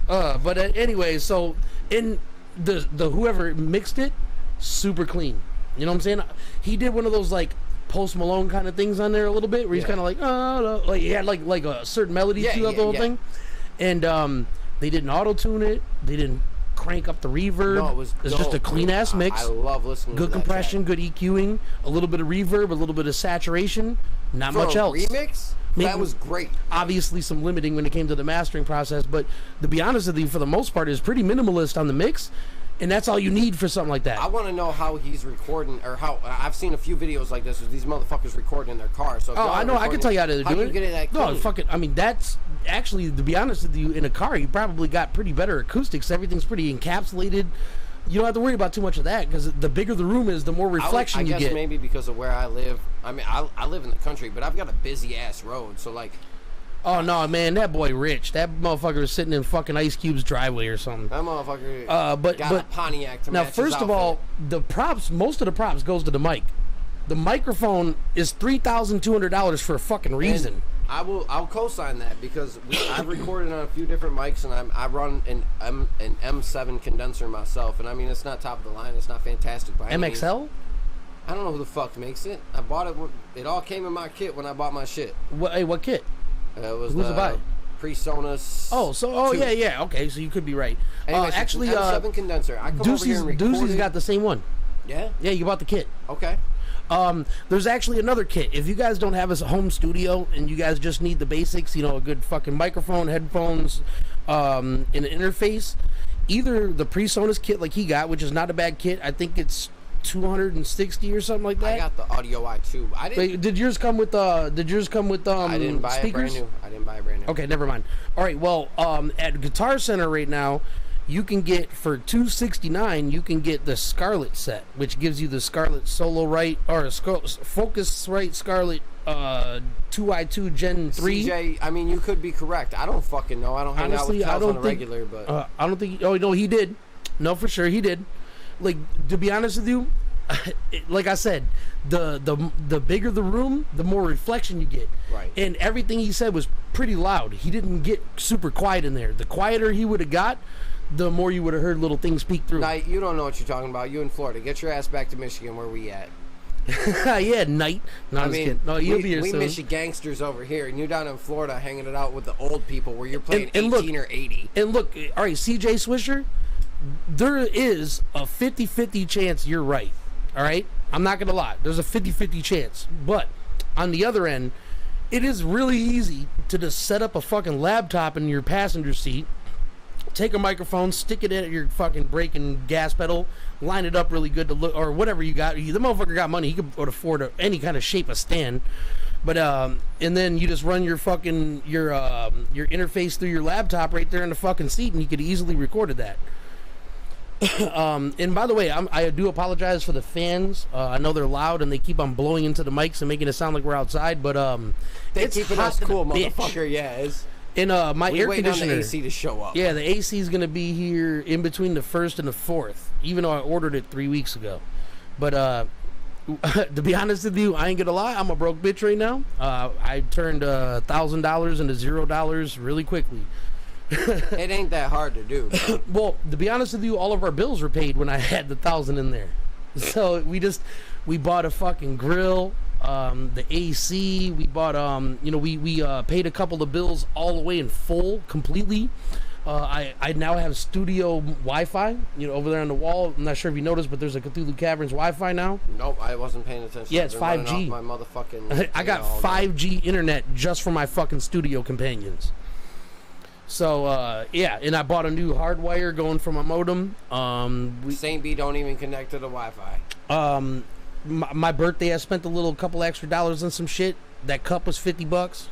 but anyway, so in the whoever mixed it, super clean. You know what I'm saying? He did one of those like Post Malone kind of things on there a little bit, where he's kind of like he had like a certain melody throughout the whole thing, and they didn't auto tune it. They didn't crank up the reverb. No, it was just a clean ass mix. I love listening to good that compression, track. good EQing, a little bit of reverb, a little bit of saturation, not For much a else. Remix? That was great. Obviously some limiting when it came to the mastering process, but to be honest with you, for the most part, is pretty minimalist on the mix, and that's all you need for something like that. I want to know how he's recording, or how I've seen a few videos like this with these motherfuckers recording in their car. So I know. I can tell you how to do it. How do you get it that clean? No, fuck it. I mean, that's actually, to be honest with you, in a car, you probably got pretty better acoustics. Everything's pretty encapsulated. You don't have to worry about too much of that, because the bigger the room is, the more reflection you get. I guess maybe because of where I live. I mean, I live in the country, but I've got a busy ass road, so like. Oh no, man, that boy rich. That motherfucker is sitting in fucking Ice Cube's driveway or something. That motherfucker got a Pontiac to now, match first his of all, outfit. the props, most of the props goes to the mic. The microphone is $3,200 for a fucking reason. And I'll co-sign that because I've recorded on a few different mics, and I run an M7 condenser myself, and I mean it's not top of the line, it's not fantastic by any means. MXL? I don't know who the fuck makes it. I bought it. It all came in my kit when I bought my shit. What kit? It was Who's it by? PreSonus. Yeah. Okay, so you could be right. Anyways, Actually, M7 condenser. I come over here and record Doozy's it. got the same one. Yeah. Yeah, you bought the kit. Okay. There's actually another kit. If you guys don't have a home studio and you guys just need the basics, you know, a good fucking microphone, headphones, and an interface, either the PreSonus kit like he got, which is not a bad kit. I think it's $260 or something like that. I got the Audio i2. I didn't. Wait, did yours come with I didn't buy speakers? it brand new. I didn't buy it brand new. Okay, never mind. All right, well, at Guitar Center right now, you can get for $269. You can get the Scarlett set, which gives you the Scarlett Solo Right or Focusrite Scarlett 2i2 Gen 3. CJ, I mean, you could be correct. I don't fucking know. I don't hang out with Kels on a regular, but I don't think. Oh no, he did. No, for sure, he did. Like, to be honest with you, like I said, the bigger the room, the more reflection you get. Right. And everything he said was pretty loud. He didn't get super quiet in there. The quieter he would have got, the more you would have heard little things peek through. Knight, you don't know what you're talking about. You in Florida. Get your ass back to Michigan where we at. Yeah, Knight. No, I'm just kidding. No, you'll be here we soon. miss you gangsters over here, and you down in Florida hanging it out with the old people where you're playing And 18 or 80. And look, all right, CJ Swisher, there is a 50-50 chance you're right. All right? I'm not going to lie. There's a 50-50 chance. But on the other end, it is really easy to just set up a fucking laptop in your passenger seat, take a microphone, stick it at your fucking brake and gas pedal, line it up really good to look, or whatever you got. The motherfucker got money. He could afford any kind of shape of stand. But and then you just run your fucking your interface through your laptop right there in the fucking seat, and you could easily recorded that. And by the way, I do apologize for the fans. I know they're loud and they keep on blowing into the mics and making it sound like we're outside. But They're it's keeping hot us cool, bitch. motherfucker. Yeah, it's. And my We air waiting on conditioner. the AC to show up. Yeah, the AC is gonna be here in between the 1st and the 4th. Even though I ordered it 3 weeks ago, but To be honest with you, I ain't gonna lie. I'm a broke bitch right now. I turned $1,000 into $0 really quickly. It ain't that hard to do. Bro. Well, to be honest with you, all of our bills were paid when I had the 1,000 in there. So we bought a fucking grill, the AC. We bought we paid a couple of bills all the way in full, completely. I now have studio Wi-Fi, over there on the wall. I'm not sure if you noticed, but there's a Cthulhu Caverns Wi-Fi now. Nope, I wasn't paying attention. Yeah, it's 5G. My motherfucking. I got 5G internet just for my fucking studio companions. So and I bought a new hardwire going for my modem. Saint B don't even connect to the Wi-Fi. My birthday, I spent a couple extra dollars on some shit. That cup was $50.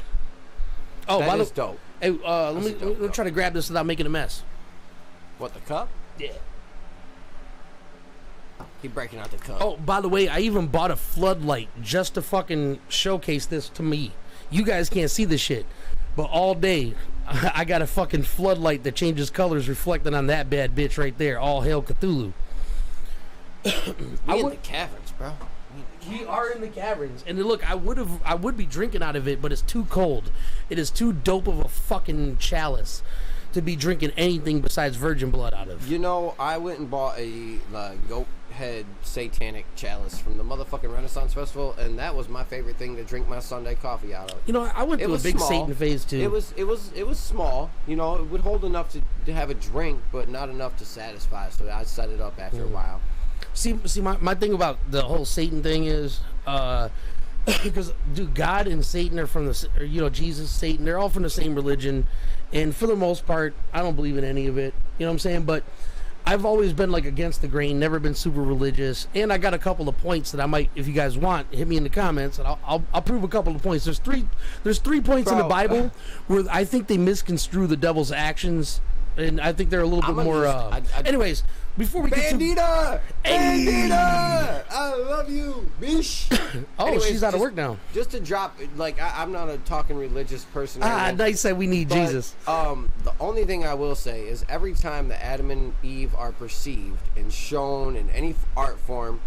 Oh, that is dope. Hey, let me try to grab this without making a mess. What, the cup? Yeah. Keep breaking out the cup. Oh, by the way, I even bought a floodlight just to fucking showcase this to me. You guys can't see this shit, but all day I got a fucking floodlight that changes colors reflecting on that bad bitch right there. All hail Cthulhu. We in the caverns, bro. We are in the caverns, and look, I would be drinking out of it, but it's too cold. It is too dope of a fucking chalice to be drinking anything besides virgin blood out of. I went and bought a goat head satanic chalice from the motherfucking Renaissance Festival, and that was my favorite thing to drink my Sunday coffee out of. I went through a big small. Satan phase too. It was small. It would hold enough to have a drink, but not enough to satisfy. So I set it up after a while. See, my thing about the whole Satan thing is, because dude, God and Satan are from Jesus, Satan, they're all from the same religion, and for the most part, I don't believe in any of it. You know what I'm saying? But I've always been against the grain, never been super religious, and I got a couple of points that I might, if you guys want, hit me in the comments, and I'll prove a couple of points. There's three points in the Bible where I think they misconstrue the devil's actions, and I think they're a little bit more. Anyways, before we get Bandita, I love you, bish. Anyways, she's out of work now. Just to drop, I'm not a talking religious person. Nice that we need Jesus. The only thing I will say is every time that Adam and Eve are perceived and shown in any art form,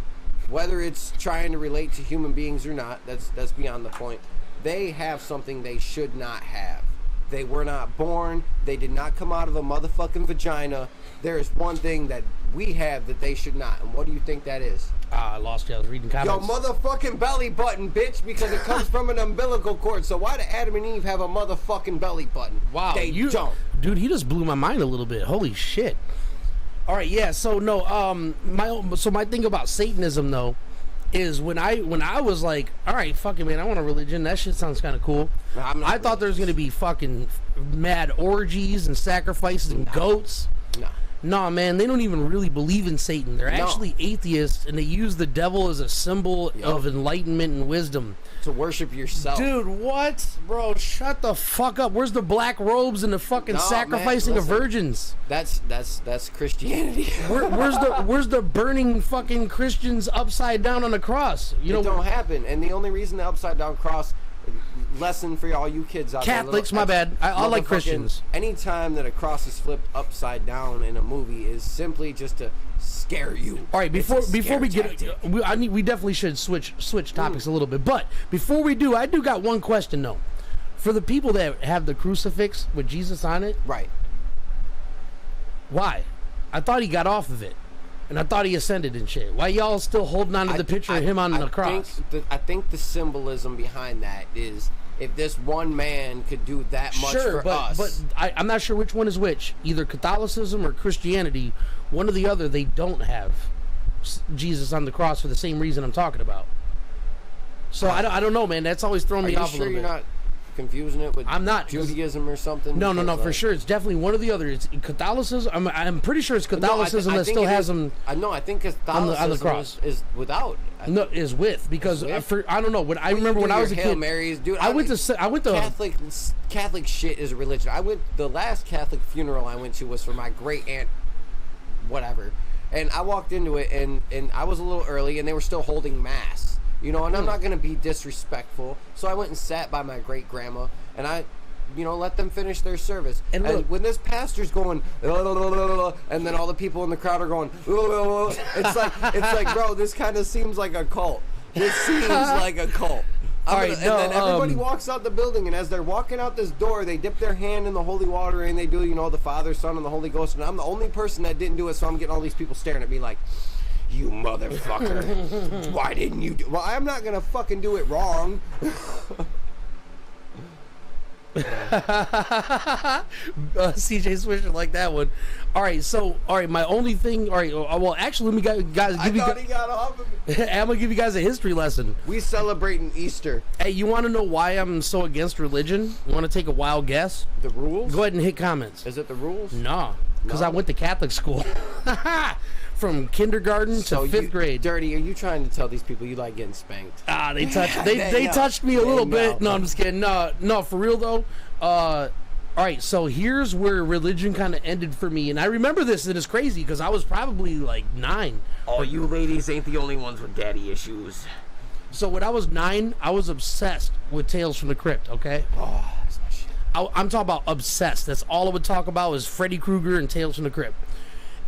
whether it's trying to relate to human beings or not, that's beyond the point. They have something they should not have. They were not born. They did not come out of a motherfucking vagina. There is one thing that we have that they should not. And what do you think that is? I lost you. I was reading comments. Your motherfucking belly button, bitch, because it comes from an umbilical cord. So why do Adam and Eve have a motherfucking belly button? Wow. They don't. Dude, he just blew my mind a little bit. Holy shit. All right, yeah. So no, my thing about Satanism though is when I was like, all right, fucking man, I want a religion. That shit sounds kind of cool. I thought there was gonna be fucking mad orgies and sacrifices and goats. Nah, man, they don't even really believe in Satan. They're actually atheists, and they use the devil as a symbol of enlightenment and wisdom. To worship yourself. Dude, what? Bro, shut the fuck up. Where's the black robes and the fucking sacrificing of virgins? That's Christianity. Where's the burning fucking Christians upside down on the cross? It don't happen. And the only reason the upside down cross, lesson for all you kids out Catholics, there. my bad. I like Christians. Anytime that a cross is flipped upside down in a movie is simply just to scare you. All right, before we get, we definitely should switch topics a little bit. But before we do, I do got one question though. For the people that have the crucifix with Jesus on it, right? Why? I thought he got off of it. And I thought he ascended and shit. Why y'all still holding on to the picture of him on the cross? I think the symbolism behind that is if this one man could do that much for us. But I'm not sure which one is which. Either Catholicism or Christianity, one or the other, they don't have Jesus on the cross for the same reason I'm talking about. So I don't know, man. That's always thrown me off a little bit. You're not confusing it with I'm not, Judaism or something? No, for sure. It's definitely one or the other. It's Catholicism. I'm pretty sure it's Catholicism that still has them. I think Catholicism on the cross is without. Is with, because I don't know. I remember when I was a kid. Marys, dude, I went to Catholic shit is a religion. The last Catholic funeral I went to was for my great aunt, whatever, and I walked into it and I was a little early and they were still holding mass. And I'm not going to be disrespectful. So I went and sat by my great-grandma, and I, let them finish their service. And when this pastor's going, and then all the people in the crowd are going, it's like, bro, this kind of seems like a cult. This seems like a cult. Alright, and then everybody walks out the building, and as they're walking out this door, they dip their hand in the holy water, and they do, the Father, Son, and the Holy Ghost. And I'm the only person that didn't do it, so I'm getting all these people staring at me like, you motherfucker. Why didn't you do it? Well, I'm not going to fucking do it wrong. CJ Swisher like that one. All right, my only thing. All right, well, actually, let me guys give you. He got off of it. I'm gonna give you guys a history lesson. We celebrating Easter. Hey, you want to know why I'm so against religion? You want to take a wild guess? The rules? Go ahead and hit comments. Is it the rules? No, because I went to Catholic school. From kindergarten to 5th grade. Dirty, are you trying to tell these people you like getting spanked? They touched they touched me a little bit. No, I'm just kidding. No, for real though. All right, so here's where religion kind of ended for me, and I remember this, and it's crazy because I was probably like 9. Oh, you ladies ain't the only ones with daddy issues. So when I was 9, I was obsessed with Tales from the Crypt. Okay. Oh, that's my shit. I'm talking about obsessed. That's all I would talk about is Freddy Krueger and Tales from the Crypt.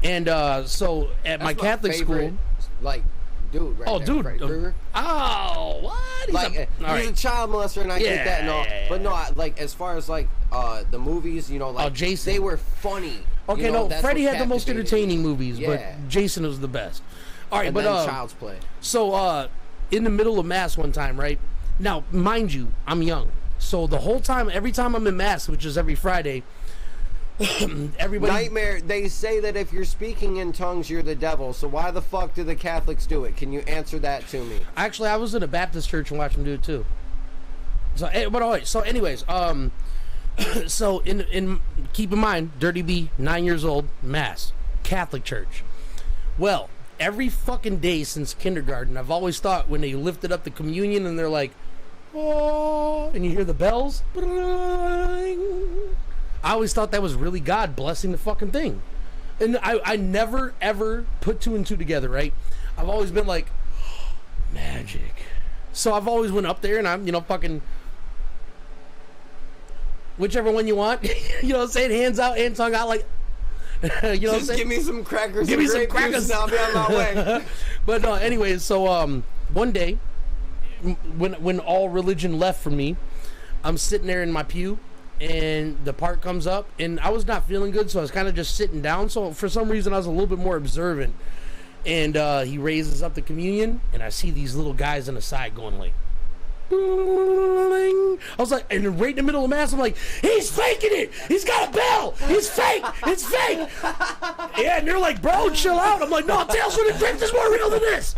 And so at my Catholic school, like, dude, right? Oh, there, dude. Freddy Krueger. Oh, what? He's a child molester, and I get that and all. Yeah. But no, as far as like the movies, Jason. they were funny. Okay, that's Freddy what had the most captivated entertaining me. movies, Yeah. but Jason was the best. All right, And but then Child's Play. So in the middle of mass one time, right? Now, mind you, I'm young, so the whole time, every time I'm in mass, which is every Friday. Everybody. Nightmare. They say that if you're speaking in tongues, you're the devil. So why the fuck do the Catholics do it? Can you answer that to me? Actually, I was in a Baptist church and watched them do it too. So, but all right. So, anyways, so in keep in mind, Dirty B, 9 years old, mass, Catholic church. Well, every fucking day since kindergarten, I've always thought when they lifted up the communion and they're like, oh, and you hear the bells. I always thought that was really God blessing the fucking thing. And I never, ever put 2 and 2 together, right? I've always been like, magic. So I've always went up there and I'm, fucking... Whichever one you want. You know what I'm saying? Hands out and tongue out like... You know what I'm Just saying? give me some crackers. Give me some crackers. And I'll be on my way. But no, anyways, so one day, when all religion left from me, I'm sitting there in my pew, and the part comes up, and I was not feeling good, so I was kind of just sitting down. So for some reason, I was a little bit more observant. And he raises up the communion, and I see these little guys on the side going like, I was like, and right in the middle of mass, I'm like, he's faking it. He's got a bell. He's fake. It's fake. Yeah, and they're like, bro, chill out. I'm like, no, Tales from the Crypt is more real than this.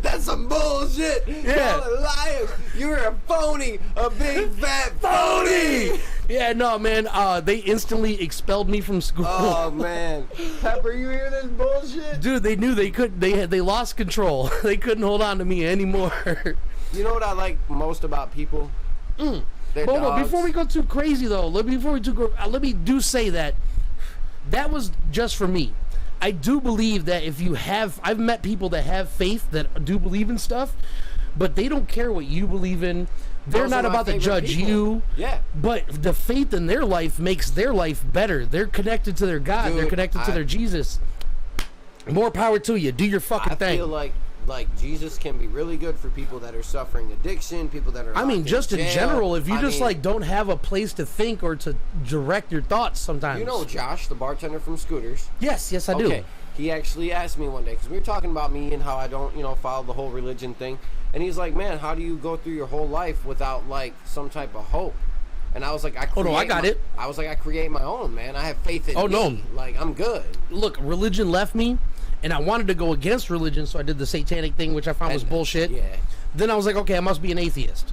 That's some bullshit. Yeah. Y'all are liars. You're a phony. A big fat phony. Yeah, no, man. They instantly expelled me from school. Oh man, Pepper, you hear this bullshit? Dude, they knew they couldn't. They lost control. They couldn't hold on to me anymore. You know what I like most about people? Their Hold on, dogs. before we go too crazy though, let me do say that was just for me. I do believe that if you have, I've met people that have faith that do believe in stuff, but they don't care what you believe in. They're Those not are my about to favorite judge people. you. Yeah. But the faith in their life makes their life better. They're connected to their God. Dude, they're connected to their Jesus. More power to you. Do your fucking I thing. feel like Jesus can be really good for people that are suffering addiction, people that are I mean, locked just in jail. general, if you I just mean, like don't have a place to think or to direct your thoughts sometimes. You know Josh, the bartender from Scooters? Yes, I do. Okay. He actually asked me one day, because we were talking about me and how I don't, follow the whole religion thing. And he's like, man, how do you go through your whole life without, like, some type of hope? And I was like, I was like, I create my own, man. I have faith in me. No. Like, I'm good. Look, religion left me, and I wanted to go against religion, so I did the satanic thing, which I found was bullshit. Yeah. Then I was like, okay, I must be an atheist.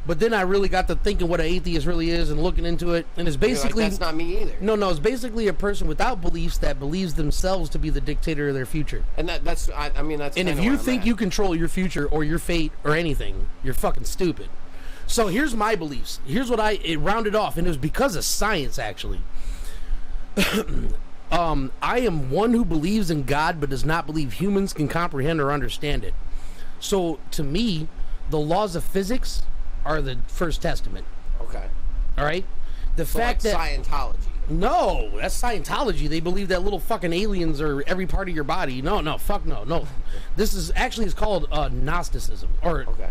But then I really got to thinking what an atheist really is and looking into it, and it's basically... Like, that's not me either. No, it's basically a person without beliefs that believes themselves to be the dictator of their future. And that's And if you think you control your future or your fate or anything, you're fucking stupid. So here's my beliefs. Here's what it rounded off, and it was because of science, actually. I am one who believes in God but does not believe humans can comprehend or understand it. So to me, the laws of physics are the First Testament. Okay. All right? The So fact like that Scientology. No, that's Scientology. They believe that little fucking aliens are every part of your body. No, fuck no. This is actually, it's called Gnosticism. Or Okay.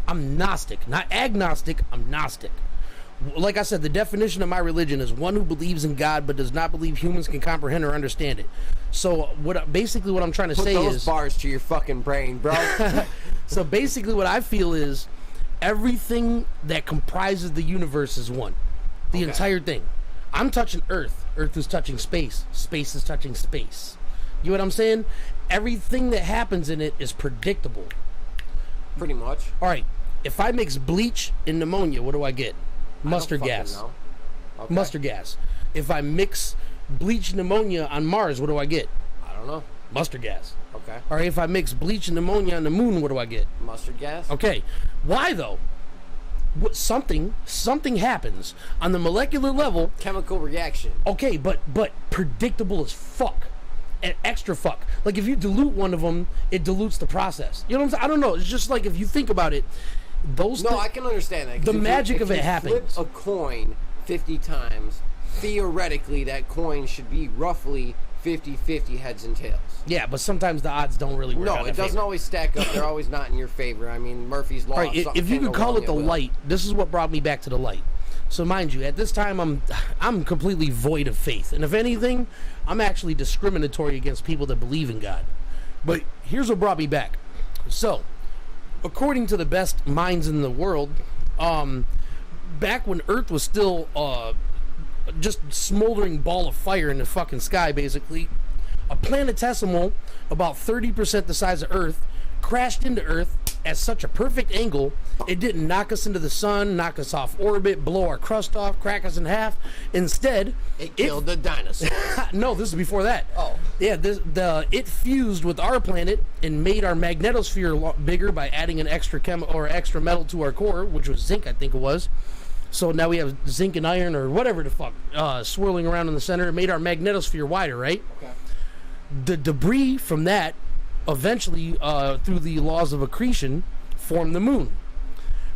I'm Gnostic, not agnostic. I'm Gnostic. Like I said, the definition of my religion is one who believes in God but does not believe humans can comprehend or understand it. So what I'm trying to Put say those is, bars to your fucking brain, bro. so basically what I feel is everything that comprises the universe is one. The entire thing. I'm touching Earth. Earth is touching space. Space is touching space. You know what I'm saying? Everything that happens in it is predictable. Pretty much. All right. If I mix bleach and pneumonia, what do I get? Mustard gas. Okay. Mustard gas. If I mix bleach and pneumonia on Mars, what do I get? I don't know. Mustard gas. Okay. All right. If I mix bleach and pneumonia on the moon, what do I get? Mustard gas. Okay. Why though? Something happens on the molecular level. Chemical reaction. Okay, but predictable as fuck. And extra fuck. Like if you dilute one of them, it dilutes the process. You know what I'm saying? I don't know. It's just like if you think about it, I can understand that. 'Cause The magic of it happens. Flip a coin 50 times. Theoretically, that coin should be roughly 50-50 heads and tails. Yeah, but sometimes the odds don't really work. No, out it doesn't always stack up. They're always not in your favor. I mean, Murphy's Law. All right, if you could call it the light, this is what brought me back to the light. So mind you, at this time, I'm completely void of faith, and if anything, I'm actually discriminatory against people that believe in God. But here's what brought me back. So, according to the best minds in the world, back when Earth was still just smoldering ball of fire in the fucking sky, basically, a planetesimal about 30% the size of Earth crashed into Earth at such a perfect angle it didn't knock us into the sun, knock us off orbit, blow our crust off, crack us in half. Instead, it killed the dinosaurs. No, this is before that. Oh, yeah, it fused with our planet and made our magnetosphere bigger by adding an extra extra metal to our core, which was zinc, I think it was. So now we have zinc and iron or whatever the fuck swirling around in the center. It made our magnetosphere wider, right? Okay. The debris from that eventually, through the laws of accretion, formed the moon.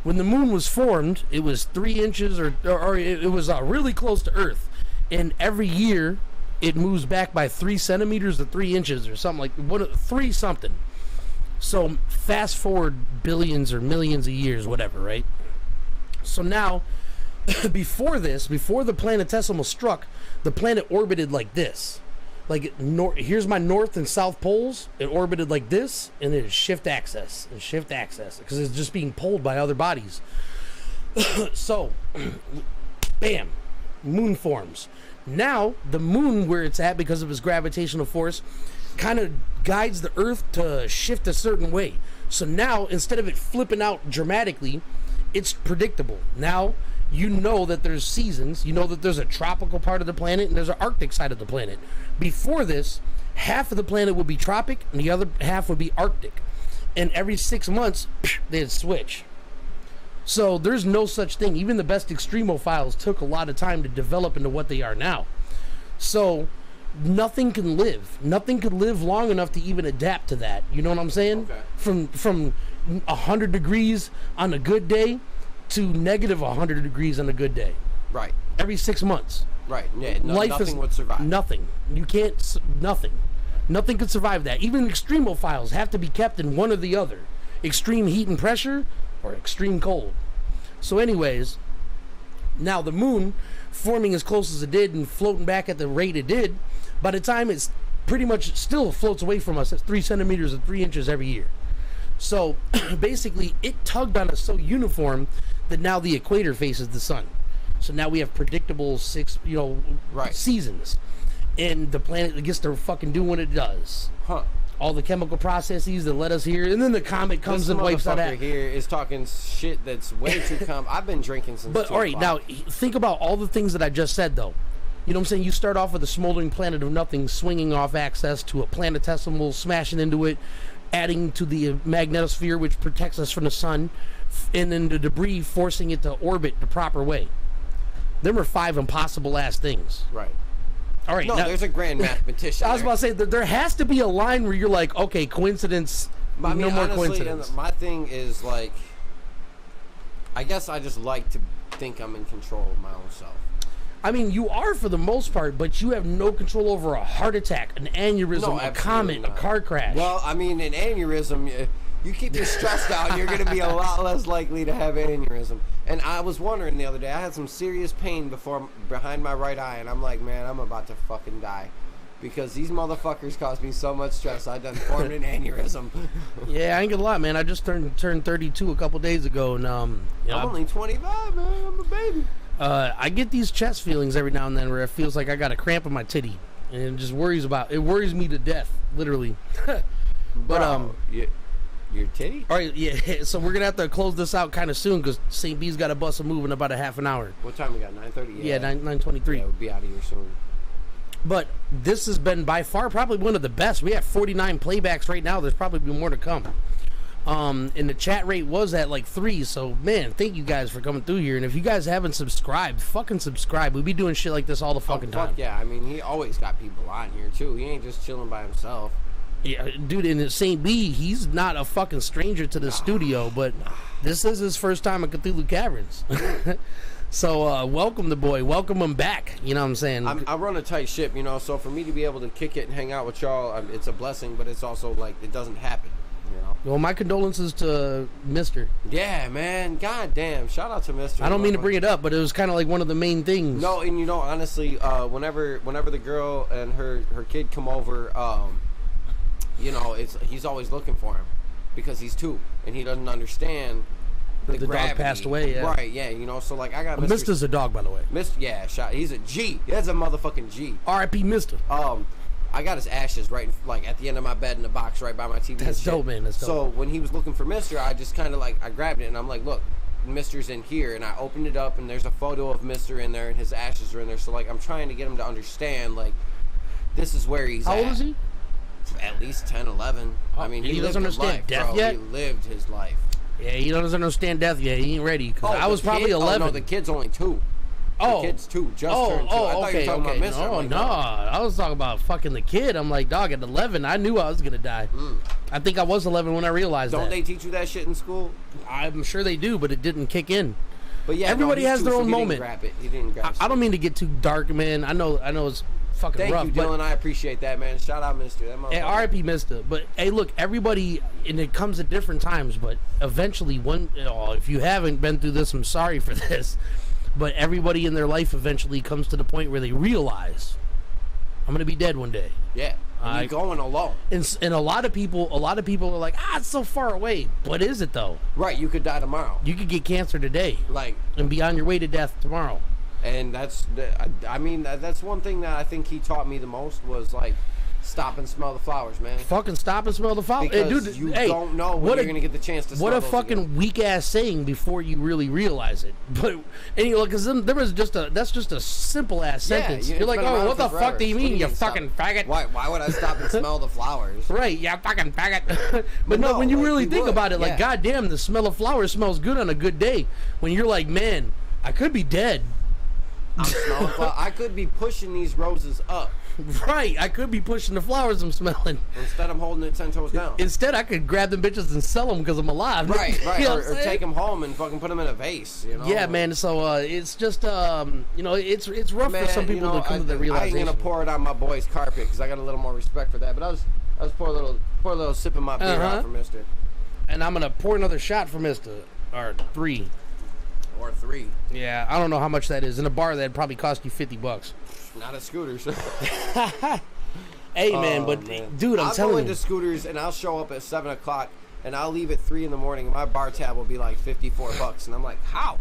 When the moon was formed, it was 3 inches or it was really close to Earth. And every year, it moves back by 3 centimeters to 3 inches or something like 3 something. So fast forward billions or millions of years, whatever, right? So now, before the planetesimal struck, the planet orbited like this. Like, here's my north and south poles. It orbited like this, and then shift axis, because it's just being pulled by other bodies. So, bam, moon forms. Now, the moon, where it's at because of its gravitational force, kind of guides the Earth to shift a certain way. So now, instead of it flipping out dramatically, it's predictable. Now, you know that there's seasons. You know that there's a tropical part of the planet and there's an Arctic side of the planet. Before this, half of the planet would be tropic and the other half would be Arctic. And every 6 months, they'd switch. So there's no such thing. Even the best extremophiles took a lot of time to develop into what they are now. So nothing can live. Nothing could live long enough to even adapt to that. You know what I'm saying? Okay. From 100 degrees on a good day to negative 100 degrees on a good day. Right. Every 6 months. Right. Yeah. Nothing would survive. Nothing. You can't. Nothing. Nothing could survive that. Even extremophiles have to be kept in one or the other. Extreme heat and pressure or extreme cold. So anyways, now the moon forming as close as it did and floating back at the rate it did, by the time it's pretty much still floats away from us at 3 centimeters and 3 inches every year. So basically it tugged on us so uniform that now the equator faces the sun. So now we have predictable seasons. And the planet gets to fucking do what it does. Huh. All the chemical processes that led us here, and then the comet comes and wipes out that. Here is talking shit that's way too I've been drinking since. But all right, now think about all the things that I just said, though. You know what I'm saying? You start off with a smoldering planet of nothing, swinging off axis to a planetesimal, smashing into it, adding to the magnetosphere, which protects us from the sun, and then the debris forcing it to orbit the proper way. There were 5 impossible ass things. Right. All right. No, now, there's a grand mathematician. I was about to say that there has to be a line where you're like, okay, coincidence. But, no more honestly, coincidence. My thing is like, I guess I just like to think I'm in control of my own self. I mean, you are for the most part, but you have no control over a heart attack, an aneurysm, No, a absolutely comet, not. a car crash. Well, I mean, an aneurysm, you keep your stressed out, you're going to be a lot less likely to have an aneurysm. And I was wondering the other day, I had some serious pain behind my right eye, and I'm like, man, I'm about to fucking die. Because these motherfuckers caused me so much stress, I done formed an aneurysm. Yeah, I ain't gonna lie, man. I just turned 32 a couple days ago, and you know, I'm only 25, man. I'm a baby. I get these chest feelings every now and then where it feels like I got a cramp in my titty, and it just worries me to death, literally. But Bro, your titty? all right, yeah. So we're gonna have to close this out kind of soon because St. B's got a bus a move in about a half an hour. What time we got? 9:30. Yeah, 9:23. Yeah, we'll be out of here soon. But this has been by far probably one of the best. We have 49 playbacks right now. There's probably more to come. And the chat rate was at like 3. So, man, thank you guys for coming through here. And if you guys haven't subscribed, fucking subscribe. We be doing shit like this all the fucking time. Fuck yeah. I mean, he always got people on here, too. He ain't just chilling by himself. Yeah, dude, in St. B, he's not a fucking stranger to the studio, but this is his first time at Cthulhu Caverns. So, welcome the boy. Welcome him back. You know what I'm saying? I run a tight ship, you know, so for me to be able to kick it and hang out with y'all, it's a blessing, but it's also like it doesn't happen, you know? Well, my condolences to Mr. Yeah, man. God damn. Shout out to Mr. I don't mean to bring it up, but it was kind of like one of the main things. No, and you know, honestly, whenever the girl and her kid come over, you know, he's always looking for him because he's 2 and he doesn't understand the dog gravity. passed away, yeah. Right, yeah, you know, so like I got Mister's a dog, by the way. Yeah, he's a G. That's a motherfucking G. R.I.P. Mister. I got his ashes right, like at the end of my bed in the box right by my TV. That's dope, man. That's dope. So when he was looking for Mister, I just kind of like I grabbed it and I'm like, look, Mister's in here, and I opened it up and there's a photo of Mister in there and his ashes are in there. So like I'm trying to get him to understand like this is where he's How at. old is he? At least 10, 11. I mean, he he doesn't lived his understand life, death bro. yet? He lived his life. Yeah, he doesn't understand death yet. He ain't ready. 'Cause I was probably 11. Oh, no, the kid's only 2. Oh, The kid's 2. Just turned 2. I thought you were talking about Mister. No, Like, no, I was talking about fucking the kid. I'm like, dog, at 11, I knew I was gonna die. I think I was 11 when I realized Don't that. they teach you that shit in school? I'm sure they do, but it didn't kick in. But yeah, Everybody no, has he's their 2, own so moment. He didn't grab it. He didn't grab I don't mean to get too dark, man. I know it's fucking Thank rough. you, but Dylan. I appreciate that, man. Shout out, Mister. That Hey, motherfucker. R.I.P. Mister. But hey, look, everybody, and it comes at different times. But eventually, if you haven't been through this, I'm sorry for this. But everybody in their life eventually comes to the point where they realize, I'm gonna be dead one day. Yeah, and you're going alone. And a lot of people are like, it's so far away. But is it though? Right, you could die tomorrow. You could get cancer today, Like, and be on your way to death tomorrow. and that's one thing that I think he taught me the most was like, stop and smell the flowers, man. Fucking stop and smell the flowers. Hey, Because dude, you hey, don't know when you're gonna get the chance to. What smell a those fucking again. weak ass saying before you really realize it. But anyway, because there was that's just a simple ass sentence. it's You're like, been oh, around what the for fuck do you forever. mean, you stop? fucking faggot? Why would I stop and smell the flowers? Right, yeah, fucking faggot. but no, no, when you like, really you think would, about it, like, yeah. goddamn, the smell of flowers smells good on a good day. When you're like, man, I could be dead. I'm smelling flowers. I could be pushing these roses up. Right, I could be pushing the flowers I'm smelling. Instead, I'm holding it 10 toes down. Instead, I could grab them bitches and sell them because I'm alive. Right, You know what or I'm saying? take them home and fucking put them in a vase. You know? Yeah, man. So it's just it's rough Man, for some people to come to the I ain't realization. gonna pour it on my boy's carpet because I got a little more respect for that. But I was pour a little sip of my beer out for Mister. And I'm gonna pour another shot for Mister or 3. Or 3. Yeah, I don't know how much that is in a bar. That'd probably cost you $50. Not at Scooters. Hey, man, but dude, I'll telling go you, into Scooters and I'll show up at 7 o'clock and I'll leave at 3 in the morning. And my bar tab will be like $54, and I'm like, how?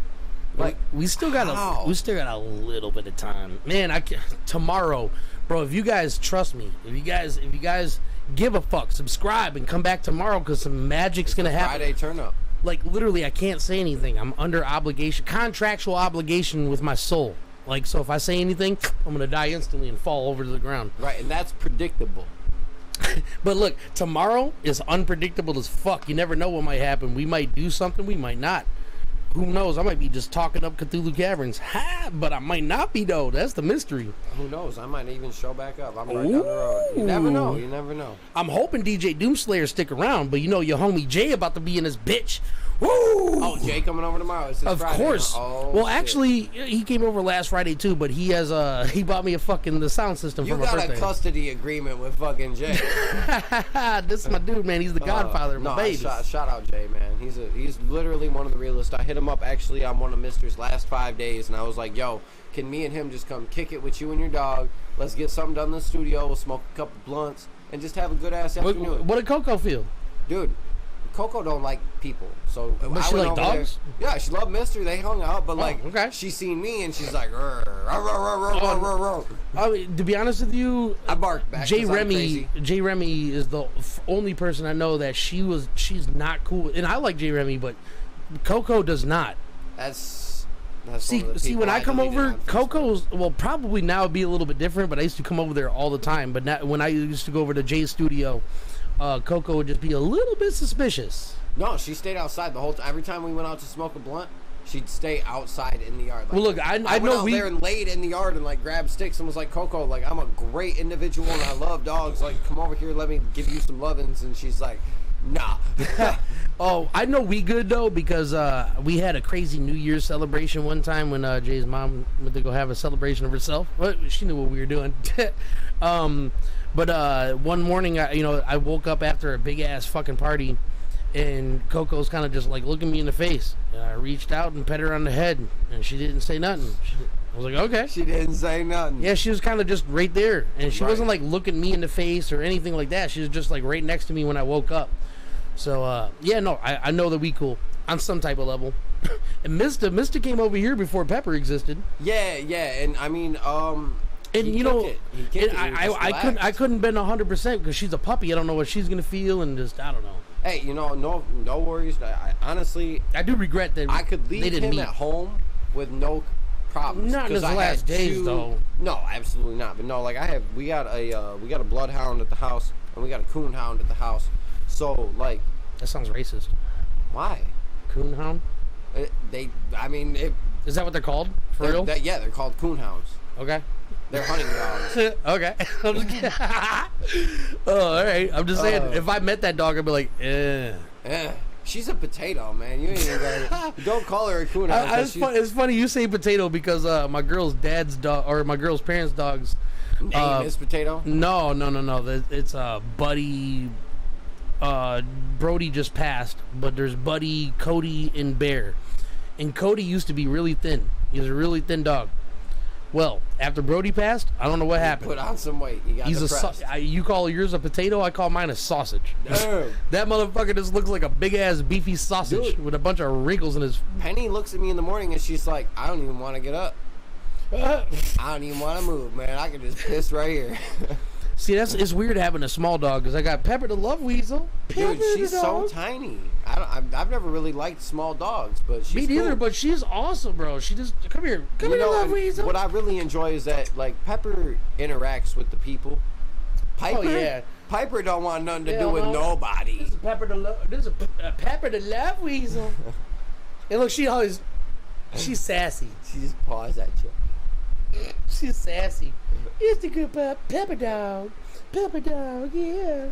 Like, we still got how? a little bit of time, man. Tomorrow, bro. If you guys trust me, if you guys give a fuck, subscribe and come back tomorrow because some magic's gonna happen. Friday turn up. Like literally, I can't say anything. I'm under obligation, contractual obligation with my soul. Like, so if I say anything, I'm gonna die instantly and fall over to the ground. Right, and that's predictable. But look, tomorrow is unpredictable as fuck. You never know what might happen. We might do something, we might not. Who knows? I might be just talking up Cthulhu Caverns. Ha! But I might not be, though. That's the mystery. Who knows? I might even show back up. I'm right down the road. You never know. You never know. I'm hoping DJ Doomslayer stick around, but you know your homie Jay about to be in his bitch. Woo! Oh, Jay coming over tomorrow? It's Of Friday, course. huh? Oh, well, shit. actually, he came over last Friday too, but he has he bought me the sound system You for my got birthday. a custody agreement with fucking Jay. This is my dude, man. He's the godfather of my babies. Shout out Jay, man. He's literally one of the realest. I hit him up actually on one of Mister's last 5 days, and I was like, yo, can me and him just come kick it with you and your dog? Let's get something done in the studio. We'll smoke a couple blunts and just have a good ass afternoon. What did Coco feel? Dude, Coco don't like people, so But I she went like over dogs? there. Yeah, she loved Mister. They hung out, but like, okay. she seen me and she's like, "Rrr, rrr, rrr, rrr, rrr, rrr." I mean, to be honest with you, I barked back. Jay 'cause I'm Remy crazy. is the only person I know that she's not cool, and I like Jay Remy, but Coco does not. That's See, one of the see, people when I come deleted over, on Facebook. Coco's probably now it'd be a little bit different, but I used to come over there all the time. But now, when I used to go over to Jay's studio, Coco would just be a little bit suspicious. No, she stayed outside the whole time. Every time we went out to smoke a blunt, she'd stay outside in the yard. Like, Well, look, I went know out there and laid in the yard and like grabbed sticks and was like, Coco, like I'm a great individual and I love dogs. Like, come over here, let me give you some lovins. And she's like, nah. Oh, I know we good though because we had a crazy New Year's celebration one time when Jay's mom went to go have a celebration of herself. Well, she knew what we were doing. But one morning, I woke up after a big ass fucking party, and Coco's kind of just like looking me in the face. And I reached out and pet her on the head, and she didn't say nothing. I was like, okay. She didn't say nothing. Yeah, she was kind of just right there, and she Right. wasn't like looking me in the face or anything like that. She was just like right next to me when I woke up. So yeah, no, I know that we cool on some type of level. And Mister came over here before Pepper existed. Yeah, and I mean, And he you know, took it. He kicked it. He was just I relaxed. couldn't been 100% because she's a puppy. I don't know what she's gonna feel, and just I don't know. Hey, no worries. I honestly, I do regret that I could they leave didn't him meet. at home with no problems. Not in 'cause his I last had days, though. No, absolutely not. But no, like we got a bloodhound at the house and we got a coonhound at the house. So like, That sounds racist. why? Coonhound? Is that what they're called? For real? Yeah, they're called coonhounds. Okay. They're hunting dogs. Okay. I'm just kidding. Oh, all right. I'm just saying, if I met that dog, I'd be like, eh. She's a potato, man. You ain't even gotta, don't call her a coonhound. 'cause she's- It's funny you say potato because my girl's dad's dog, or my girl's parents' dogs. name is potato. No. It's Buddy. Brody just passed, but there's Buddy, Cody, and Bear. And Cody used to be really thin. He was a really thin dog. Well, after Brody passed, I don't know what happened. Put on some weight. You got He's depressed. you call yours a potato, I call mine a sausage. Damn. That motherfucker just looks like a big ass beefy sausage Dude. with a bunch of wrinkles in his. Penny looks at me in the morning and she's like, I don't even want to get up. I don't even want to move, man. I can just piss right here. See, it's weird having a small dog because I got Pepper the Love Weasel. Pepper Dude, she's the so dog. tiny. I've never really liked small dogs, but she's Me neither, cool. but she's awesome, bro. She just come here, You here, know, Love Weasel. what I really enjoy is that like Pepper interacts with the people. Piper, yeah. Piper don't want nothing to do Hell with no. nobody. This is Pepper the Love. This is Pepper the Love Weasel. And look, she's sassy. She just paws at you. She's sassy. It's a good Pepper dog. Pepper dog, yeah.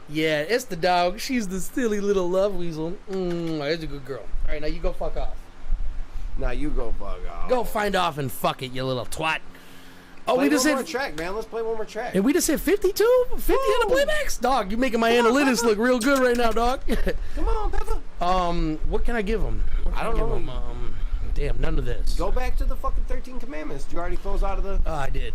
Yeah, it's the dog. She's the silly little love weasel. It's a good girl. All right, now you go fuck off. Now you go fuck off. Go find off and fuck it, you little twat. Oh, Play we just one more hit. track, man. Let's play one more track. And we just hit 52? 50 on the playbacks? Dog, you're making my analytics look real good right now, dog. Come on, Pepper. What can I give him? I don't know. Damn, none of this. Go back to the fucking 13 Commandments. Did you already close out of the? Oh, I did.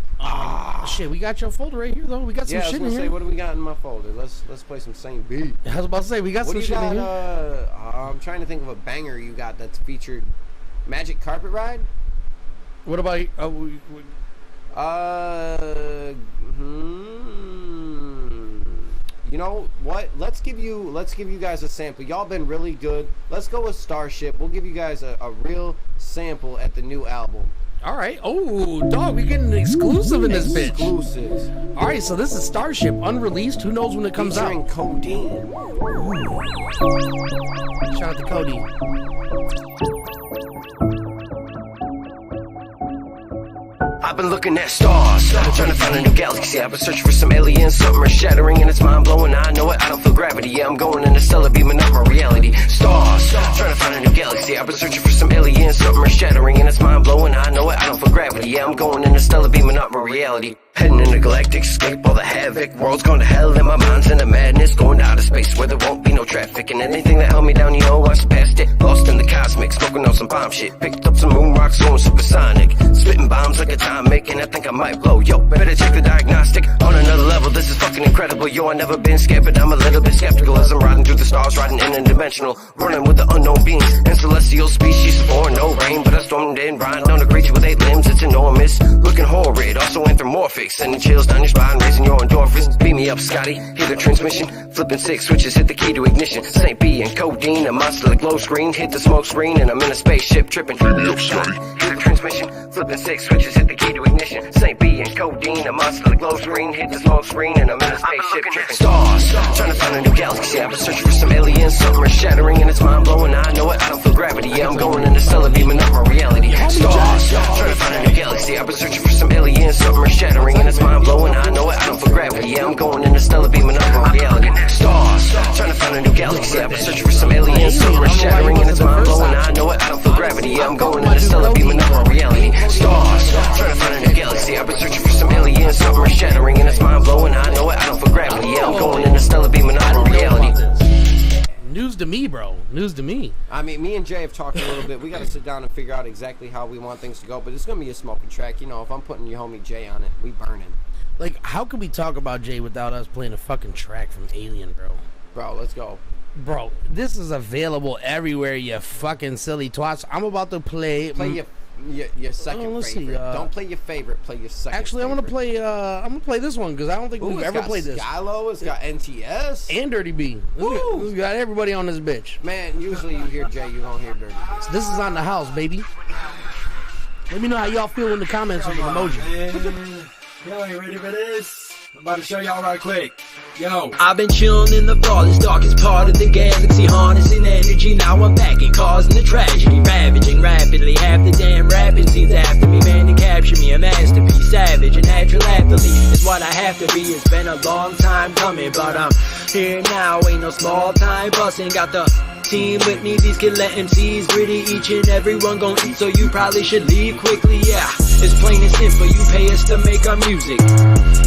Shit, we got your folder right here, though. We got some Yeah, I was shit in gonna here. say, what do we got in my folder? Let's play some Saint B. I was about to say, we got What some do you shit got? in here. I'm trying to think of a banger you got that's featured. Magic Carpet Ride. What about... You know what? Let's give you guys a sample. Y'all been really good. Let's go with Starship. We'll give you guys a real sample at the new album. All right. Oh, dog, we getting an exclusive in this bitch. Exclusives. All right, so this is Starship, unreleased. Who knows when it comes Featuring out? Codeine. Shout out to Cody. I've been looking at stars, trying to find a new galaxy. I've been searching for some aliens, something earth shattering and it's mind blowing. I know it, I don't feel gravity. Yeah, I'm going interstellar, beaming up my reality. Stars, trying to I've been searching for some alien, something earth-shattering, and it's mind-blowing. I know it, I don't feel gravity. Yeah, I'm going in a stellar beam and not my reality. Heading into galactic, escape all the havoc. World's going to hell and my mind's in a madness. Going to outer space where there won't be no traffic. And anything that held me down, you know, I surpassed it. Lost in the cosmic, smoking on some bomb shit. Picked up some moon rocks, going supersonic. Spitting bombs like atomic, and I think I might blow. Yo, better check the diagnostic. On another level, this is fucking incredible. Yo, I never been scared, but I'm a little bit skeptical. As I'm riding through the stars, riding interdimensional. Running with the unknown beings and celestial species. For no rain, but I stormed in, riding on a creature with 8 limbs. It's enormous, looking horrid, also anthropomorphic. Sending chills down your spine, raising your endorphins. Beam me up, Scotty, hear the transmission. Flipping 6 switches, hit the key to ignition. St. B and codeine, a monster like glow screen. Hit the smoke screen, and I'm in a spaceship tripping. Beam me up, Scotty, hear the transmission. Flipping 6 switches, hit the key to ignition. St. B and codeine, a monster like glow screen. Hit the smoke screen, and I'm in a spaceship tripping. Stars, trying to find a new galaxy. I've been searching for some aliens, something earth-shattering, and it's mind-blowing. I know it, I don't feel gravity. Yeah, I'm going in a stellar beam and not my reality. Stars, trying to find a new galaxy. I've been searching for some aliens, something earth-shattering, and it's mind-blowing. I know it, I don't feel gravity. Yeah, I'm going in a stellar beam and not my reality. Stars, trying to find a new galaxy. I've been searching for some aliens, something earth-shattering, and it's mind-blowing. I know it, I don't feel gravity. Yeah, I'm going in a stellar beam and not my reality. Stars, trying to find a new galaxy. I've been searching for some aliens, something earth-shattering, and it's mind-blowing. I know it, I don't feel gravity. Yeah, I'm going in a stellar beam and not my reality. News to me, bro. News to me. I mean, me and Jay have talked a little bit. We got to sit down and figure out exactly how we want things to go. But it's going to be a smoking track. You know, if I'm putting your homie Jay on it, we burning. Like, how can we talk about Jay without us playing a fucking track from Alien, bro? Bro, let's go. Bro, this is available everywhere, you fucking silly twats. I'm about to play... Your second let's favorite. see, Don't play your favorite. Play your second. Actually, favorite. I'm gonna play this one because I don't think we've ever played this. Skylo, it's got NTS And Dirty B. This got everybody on this bitch. Man, usually you hear Jay, you don't hear Dirty B. So this is on the house, baby. Let me know how y'all feel in the comments with an emoji. Yo, you ready for this? I'm about to show y'all right quick. Yo. I've been chilling in the farthest, darkest part of the galaxy, harnessing energy. Now I'm back and causing the tragedy, ravaging rapidly. Half the damn rapping scenes after me, man, to capture me. A masterpiece, savage, a natural athlete is what I have to be. It's been a long time coming, but I'm here now. Ain't no small time busting. Got the team with me, these killer MCs, gritty, each and every one gon' eat, so you probably should leave quickly. Yeah, it's plain and simple, you pay us to make our music,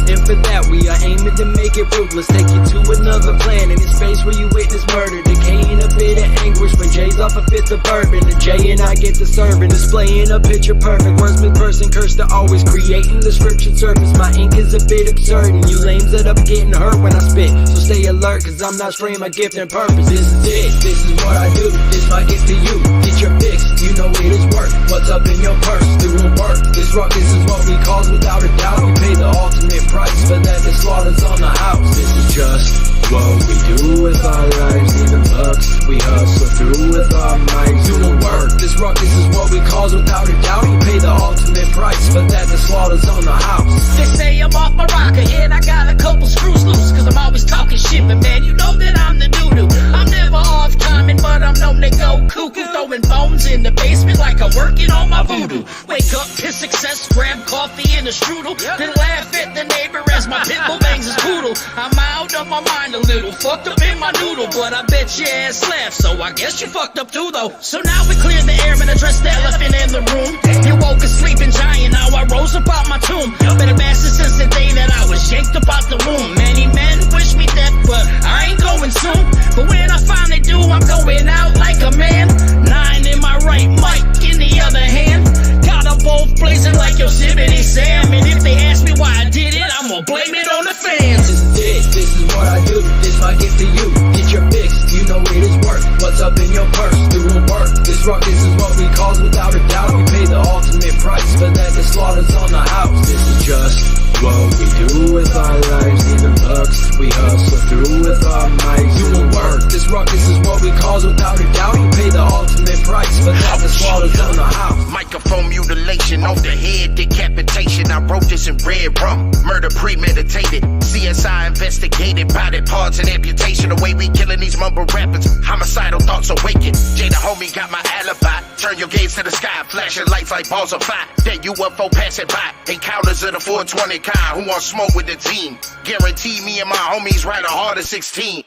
and for that we are aiming to make it ruthless. Take you to another planet in space where you witness murder, decay and a bit of anguish. When Jay's off a fifth of bourbon, and Jay and I get to serving, displaying a picture perfect. Wordsmith person cursed to always creating the scripture surface. My ink is a bit absurd, and you lames end up getting hurt when I spit, so stay alert, cause I'm not spraying my gift and purpose. This is it, this is what I do, this my gift to you. Get your fix, you know it is worth what's up in your purse. Doing work, this ruckus is what we cause without a doubt. We pay the ultimate price, but that the slaughter's on the house. This is just what we do with our lives. Even bucks, we hustle through with our minds. Doing work, this ruckus is what we cause without a doubt. We pay the ultimate price, but that the slaughter's on the house. They say I'm off my rocker and I got a couple screws loose, cause I'm always talking shit, but man, you know that I'm the doo-doo. I'm never off timing, but I'm known to go cuckoo, throwing bones in the basement like I'm working on my voodoo. Wake up to success, grab coffee and a strudel, then laugh at the neighbor as my pit bull bangs his poodle. I'm out of my mind a little, fucked up in my noodle, but I bet your ass laughed, so I guess you fucked up too though. So now we clear the air and address the elephant in the room. You woke a sleeping giant, now I rose up out my tomb. Been a bastard since the day that I was yanked up out the womb. Many men wish me death, but I ain't going soon. But when I finally do, I'm going out like a man. 9 in my right, mic in the other hand. Got them both blazing like Yosemite Sam. And if they ask me why I did it, I'm gonna blame it on the fans. This is what I do, this my gift to you. Get your fix, you know it is worth what's up in your purse. Doing work, this ruckus is what we cause without a doubt. We pay the ultimate price, but that the slaughter's on the house. This is just what we do with our lives. Even bucks, we hustle through with our minds. Doing work, this ruckus is what we cause without a doubt. We pay the ultimate price, but that the slaughter's on the house. Microphone mutilation, off the head decapitation. I wrote this in red rum, murder premeditated. CSI investigated, body parts and amputation. The way we killing these mumble rappers, homicidal thoughts awaken. Jay the homie got my alibi. Turn your gaze to the sky, flashing lights like balls of fire. That UFO passing by, encounters of the 420 kind. Who want smoke with the team? Guarantee me and my homies ride a harder 16.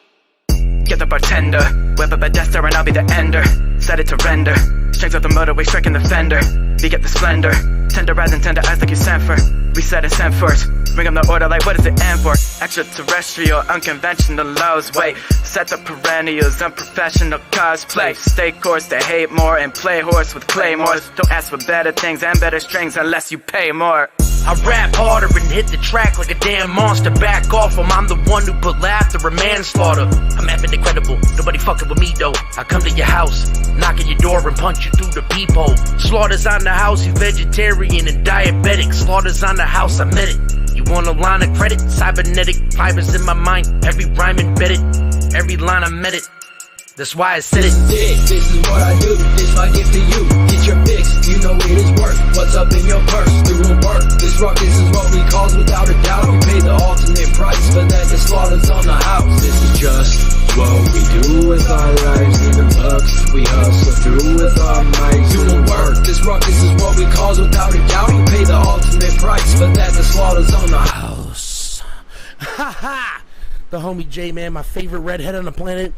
Get the bartender, whip up a duster and I'll be the ender. Set it to render, Strings of the motorway striking the fender. We get the splendor. Tender eyes and tender eyes like you sent for. We set and sent first. Bring them the order like what is it end for? Extraterrestrial, unconventional laws. Wait, set the perennials, unprofessional cosplay. Stay course to hate more and play horse with claymores. Don't ask for better things and better strings unless you pay more. I rap harder and hit the track like a damn monster. Back off him, I'm the one who put laughter in manslaughter. I'm effing incredible, nobody fucking with me though. I come to your house, knock at your door and punch you through the peephole. Slaughter's on the house, you vegetarian and diabetic. Slaughter's on the house, I meant it. You want a line of credit? Cybernetic fibers in my mind, every rhyme embedded, every line I meant it. That's why I said it. This is what I do, this my gift to you. Get your fix, you know it is worth what's up in your purse. It will work, this ruckus is what we cause without a doubt. We pay the ultimate price for that, the slaughter's on the house. This is just what we do with our lives. Even bucks, we hustle through with our mics. It will work, this ruckus is what we cause without a doubt. We pay the ultimate price for that, the slaughter's on the house. Ha ha! The homie J, man, my favorite redhead on the planet.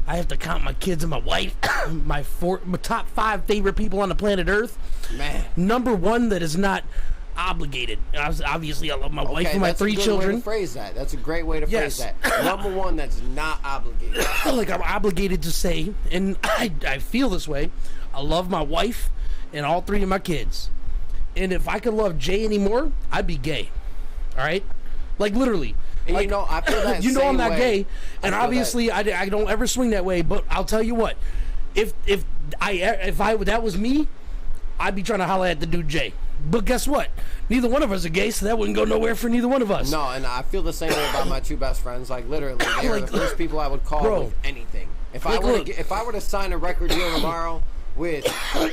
I have to count my kids and my wife. my top 5 favorite people on the planet Earth. Man. Number 1 that is not obligated. Obviously, I love my wife and my 3 children. Way to phrase that. That's a great way to phrase that. Number 1 that's not obligated. Like I'm obligated to say, and I feel this way. I love my wife and all 3 of my kids. And if I could love Jay anymore, I'd be gay. All right? Like literally. And like, you know, I feel that you know I'm not way. gay, and obviously I don't ever swing that way. But I'll tell you what, if that was me, I'd be trying to holler at the dude Jay. But guess what? Neither one of us are gay, so that wouldn't go nowhere for neither one of us. No, and I feel the same way about my 2 best friends. Like literally, they're the first people I would call with anything. If I were to sign a record deal tomorrow with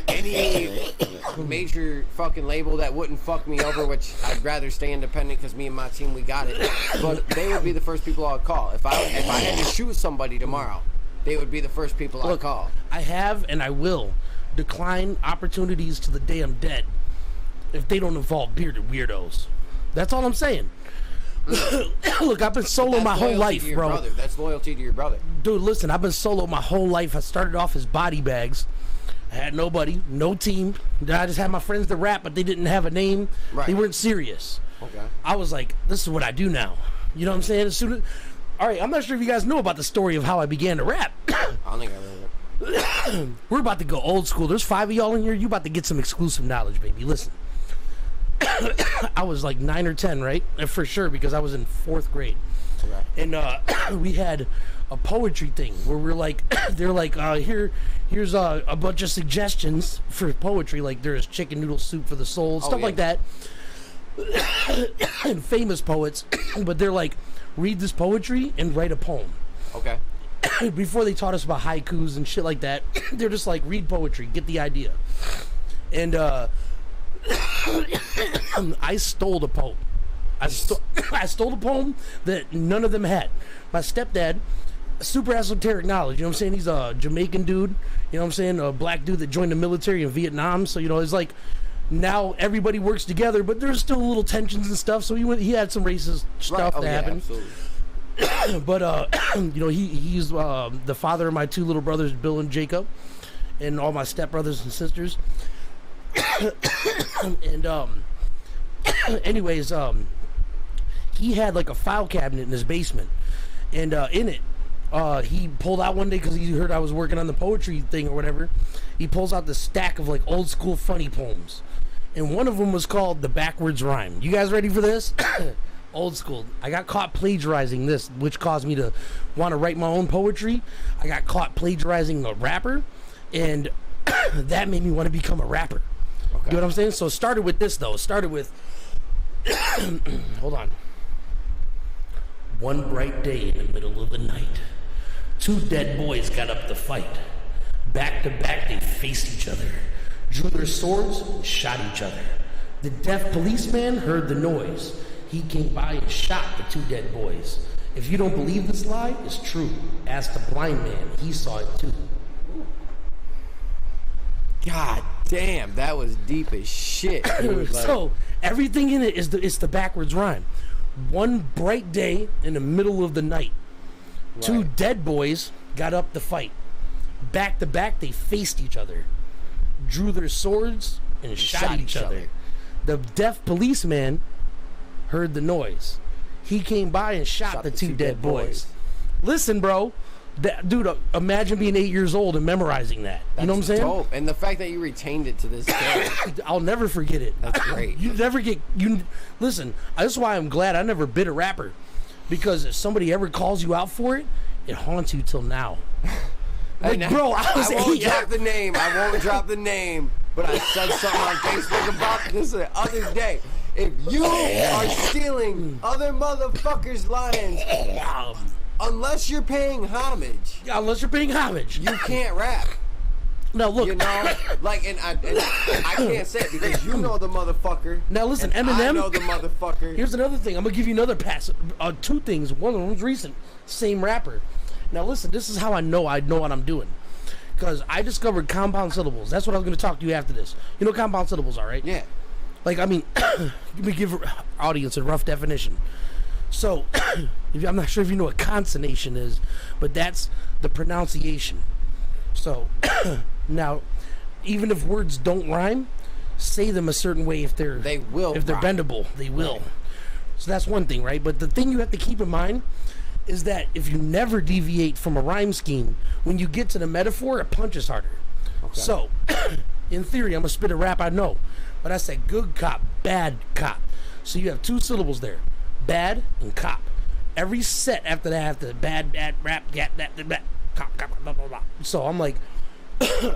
any major fucking label that wouldn't fuck me over, which I'd rather stay independent because me and my team, we got it. But they would be the first people I'd call. If I had to shoot somebody tomorrow, they would be the first people I'd call. I have and I will decline opportunities to the day I'm dead if they don't involve bearded weirdos. That's all I'm saying. Look, I've been solo my whole life, bro. Brother. That's loyalty to your brother. Dude, listen, I've been solo my whole life. I started off as body bags. I had nobody, no team. I just had my friends that rap, but they didn't have a name. Right. They weren't serious. Okay. I was like, this is what I do now. You know what I'm saying? All right, I'm not sure if you guys know about the story of how I began to rap. I don't think I know that. We're about to go old school. There's 5 of y'all in here. You about to get some exclusive knowledge, baby. Listen. I was like 9 or 10, right? For sure, because I was in 4th grade. Okay. And we had a poetry thing where we're like, they're like, here's a bunch of suggestions for poetry. Like there's chicken noodle soup for the soul, stuff like that. And famous poets, but they're like, read this poetry and write a poem. Okay. Before they taught us about haikus and shit like that, they're just like, read poetry, get the idea. And I stole the poem. I stole the poem that none of them had. My stepdad, super esoteric knowledge, you know what I'm saying? He's a Jamaican dude, you know what I'm saying? A black dude that joined the military in Vietnam. So, you know, it's like now everybody works together, but there's still little tensions and stuff. So he had some racist stuff that happened. But, you know, he's the father of my 2 little brothers, Bill and Jacob, and all my stepbrothers and sisters. And, anyways, he had like a file cabinet in his basement, and in it, he pulled out one day because he heard I was working on the poetry thing or whatever. He pulls out this stack of like old school funny poems, and one of them was called The Backwards Rhyme. You guys ready for this? Old school. I got caught plagiarizing this, which caused me to want to write my own poetry. I got caught plagiarizing a rapper, and that made me want to become a rapper. Okay. You know what I'm saying? So it started with this though. It started with hold on. One bright day in the middle of the night, 2 dead boys got up to fight. Back to back they faced each other, drew their swords and shot each other. The deaf policeman heard the noise. He came by and shot the 2 dead boys. If you don't believe this lie, it's true. Ask the blind man, he saw it too. God damn, that was deep as shit. So everything in it is the backwards rhyme. One bright day in the middle of the night, 2 dead boys got up to fight. back to back, they faced each other, drew their swords, and shot each other. The deaf policeman heard the noise. He came by and shot the two dead boys. Listen, bro. Dude, imagine being 8 years old and memorizing that. You know what I'm saying? Dope. And the fact that you retained it to this day. I'll never forget it. That's great. Listen, that's why I'm glad I never bit a rapper. Because if somebody ever calls you out for it, it haunts you till now. Like, bro, I won't drop the name. I won't drop the name. But I said something on Facebook about this the other day. If you are stealing other motherfuckers' lines, unless you're paying homage. Yeah, unless you're paying homage. You can't rap. No, look. You know? Like, and I can't say it because you know the motherfucker. Now, listen, Eminem. I know the motherfucker. Here's another thing. I'm going to give you another pass. Two things. One of them's recent. Same rapper. Now, listen, this is how I know what I'm doing. Because I discovered compound syllables. That's what I was going to talk to you after this. You know what compound syllables are, right? Yeah. Like, I mean, let me give our audience a rough definition. So, I'm not sure if you know what consonation is, but that's the pronunciation. So, now, even if words don't rhyme, say them a certain way if they're bendable. They will. Right. So that's one thing, right? But the thing you have to keep in mind is that if you never deviate from a rhyme scheme, when you get to the metaphor, it punches harder. Okay. So, in theory, I'm gonna spit a rap I know, but I said good cop, bad cop. So you have two syllables there. Bad and cop. Every set after that have to bad, rap, cop, blah, blah, blah. So I'm like,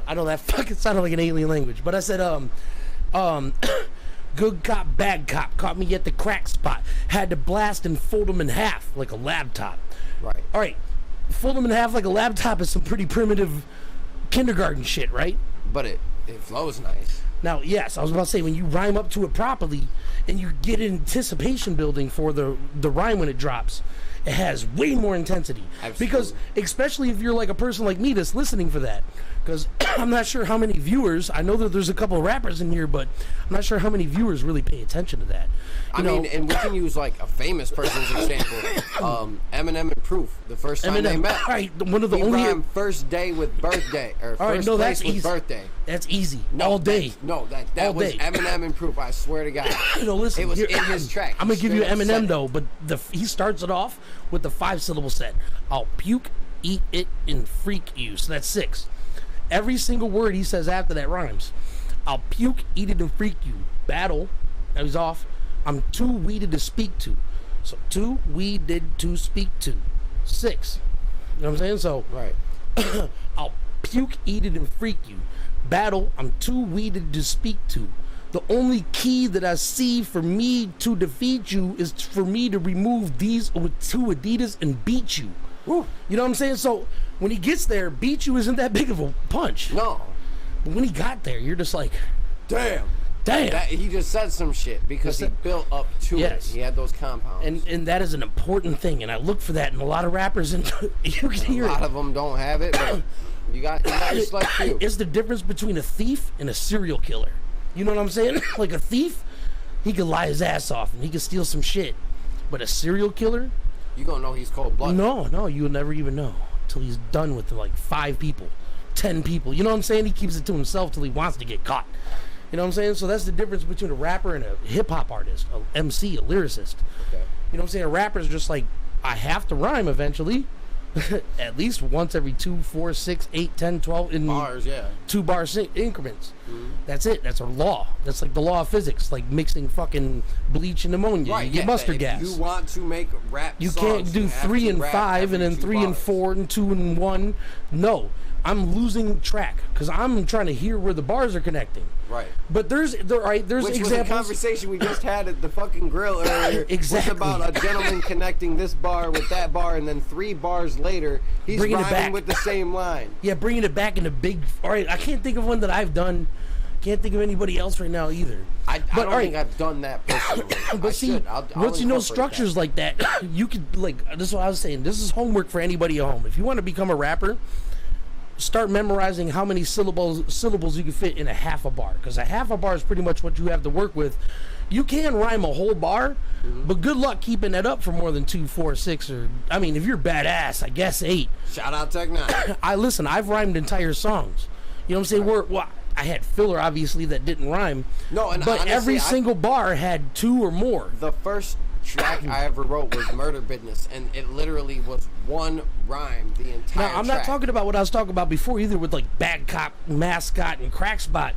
I know that fucking sounded like an alien language, but I said, good cop, bad cop, caught me at the crack spot. Had to blast and fold them in half like a laptop. Right. All right. Fold them in half like a laptop is some pretty primitive kindergarten shit, right? But it flows nice. Now, yes, I was about to say, when you rhyme up to it properly and you get anticipation building for the rhyme when it drops, it has way more intensity. Absolutely. Because, especially if you're like a person like me that's listening for that, because I'm not sure how many viewers, I know that there's a couple of rappers in here, but I'm not sure how many viewers really pay attention to that. I mean, and we can use like a famous person's example. Eminem and Proof, the first time they met. Right, one of the only... rhymed first day with birthday, or first place with birthday. That's easy. All day. That was Eminem and Proof, I swear to God. Listen, it was in his track. I'm going to give you Eminem, though, but he starts it off with the 5-syllable set. I'll puke, eat it, and freak you. So that's 6. Every single word he says after that rhymes. I'll puke, eat it, and freak you. Battle. That was off. I'm too weeded to speak to. So too weeded to speak to. 6. You know what I'm saying? So right. I'll puke, eat it, and freak you. Battle. I'm too weeded to speak to. The only key that I see for me to defeat you is for me to remove these with 2 Adidas and beat you. Woo. You know what I'm saying? So when he gets there, beat you isn't that big of a punch. No. But when he got there, you're just like, damn. He just said some shit because he built up to it. He had those compounds. And that is an important thing. And I look for that in a lot of rappers. And you can hear it. A lot of them don't have it, but you got your select few. It's the difference between a thief and a serial killer. You know what I'm saying? Like a thief, he could lie his ass off and he could steal some shit. But a serial killer, you gonna know he's cold-blooded. No, you'll never even know until he's done with like 5 people, 10 people. You know what I'm saying? He keeps it to himself till he wants to get caught. You know what I'm saying? So that's the difference between a rapper and a hip-hop artist, a MC, a lyricist. Okay. You know what I'm saying? A rapper's just like, I have to rhyme eventually. At least once every 2, 4, 6, 8, 10, 12 in bars, 2 bar increments. Mm-hmm. That's it. That's a law. That's like the law of physics, like mixing fucking bleach and ammonia. Right, you get mustard gas. If you want to make rap you songs, can't do 3 and 5 and then 3 and 4 and 2 and 1. No, I'm losing track because I'm trying to hear where the bars are connecting. Right. But there's Which examples. Was a conversation we just had at the fucking grill earlier. Exactly. Was about a gentleman connecting this bar with that bar, and then 3 bars later, he's bringing it rhyming back with the same line. Yeah, bringing it back into big. All right, I can't think of one that I've done. Can't think of anybody else right now either. I don't think I've done that personally. But once you know structures like that, you could, like, this is what I was saying. This is homework for anybody at home. If you want to become a rapper, start memorizing how many syllables you can fit in a half a bar, because a half a bar is pretty much what you have to work with. You can rhyme a whole bar, but good luck keeping that up for more than 2, 4, 6, or I mean, if you're badass, I guess 8. Shout out Tech 9. I've rhymed entire songs. You know what I'm saying? Well, I had filler obviously that didn't rhyme. No, and but honestly, every single bar had 2 or more. The first track I ever wrote was Murder Business, and it literally was one rhyme the entire Now, I'm track. not talking about what I was talking about before either, with like Bad Cop, Mascot, and Crack Spot.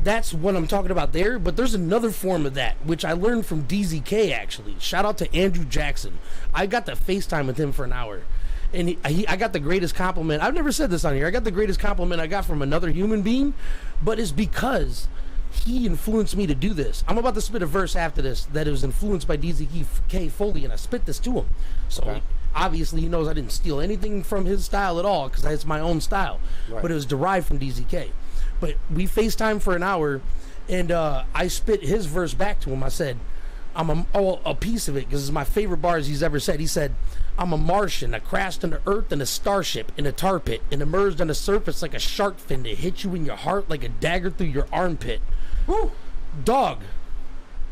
That's what I'm talking about there, but there's another form of that, which I learned from DZK, actually. Shout out to Andrew Jackson. I got to FaceTime with him for an hour, and I got the greatest compliment. I've never said this on here. I got the greatest compliment I got from another human being, but it's because he influenced me to do this. I'm about to spit a verse after this that was influenced by DZK Foley, and I spit this to him. So obviously he knows I didn't steal anything from his style at all, because it's my own style. Right. But it was derived from DZK. But we FaceTime for an hour, and I spit his verse back to him. I said, I'm a piece of it, because it's my favorite bars he's ever said. He said, I'm a Martian. I crashed on the Earth in a starship, in a tar pit, and emerged on the surface like a shark fin to hit you in your heart like a dagger through your armpit. Woo! Dog.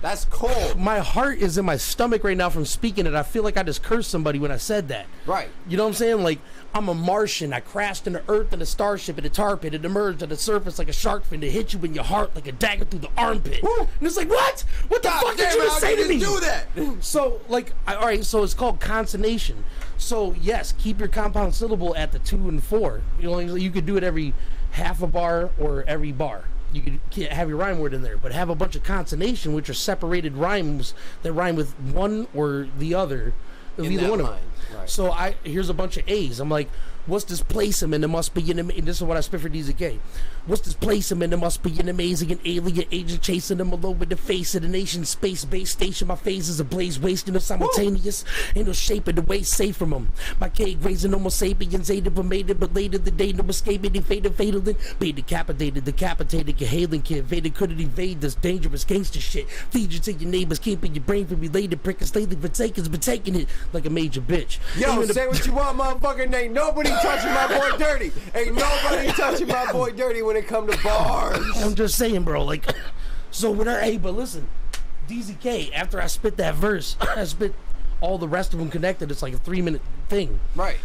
That's cold. My heart is in my stomach right now from speaking it. I feel like I just cursed somebody when I said that. Right. You know what I'm saying? Like, I'm a Martian. I crashed in the Earth in a starship in a tar pit. It emerged on the surface like a shark fin to hit you in your heart like a dagger through the armpit. Woo! And it's like, what? What the fuck did you just say to me? Do that. So, like, all right, so it's called consonation. So, yes, keep your compound syllable at the 2 and 4. You know, you could do it every half a bar or every bar. You could have your rhyme word in there, but have a bunch of consonation, which are separated rhymes that rhyme with one or the other of either one of them. Right. So here's a bunch of A's. I'm like, what's this placement? It must be and this is what I spit for DZK. What's this placement? It must be an amazing and alien agent chasing them all over the face of the nation, space-based station. My phase is ablaze, wasting them simultaneous. Ain't no shape in the way safe from them. My cake raising homo sapiens, aided but made it, but later the day no escaping. They faded, fatally, be decapitated, your hailing kid. Vader couldn't evade this dangerous gangster shit. Feed you to your neighbors, keeping your brain from related, prick and lately for takers, but taking it like a major bitch. Yo, say what you want, motherfucker. Ain't nobody touching my boy Dirty. Ain't nobody touching my boy Dirty when it come to bars. I'm just saying, bro. Like, so when but listen, DZK. After I spit that verse, I spit all the rest of them connected. It's like a 3-minute thing, right?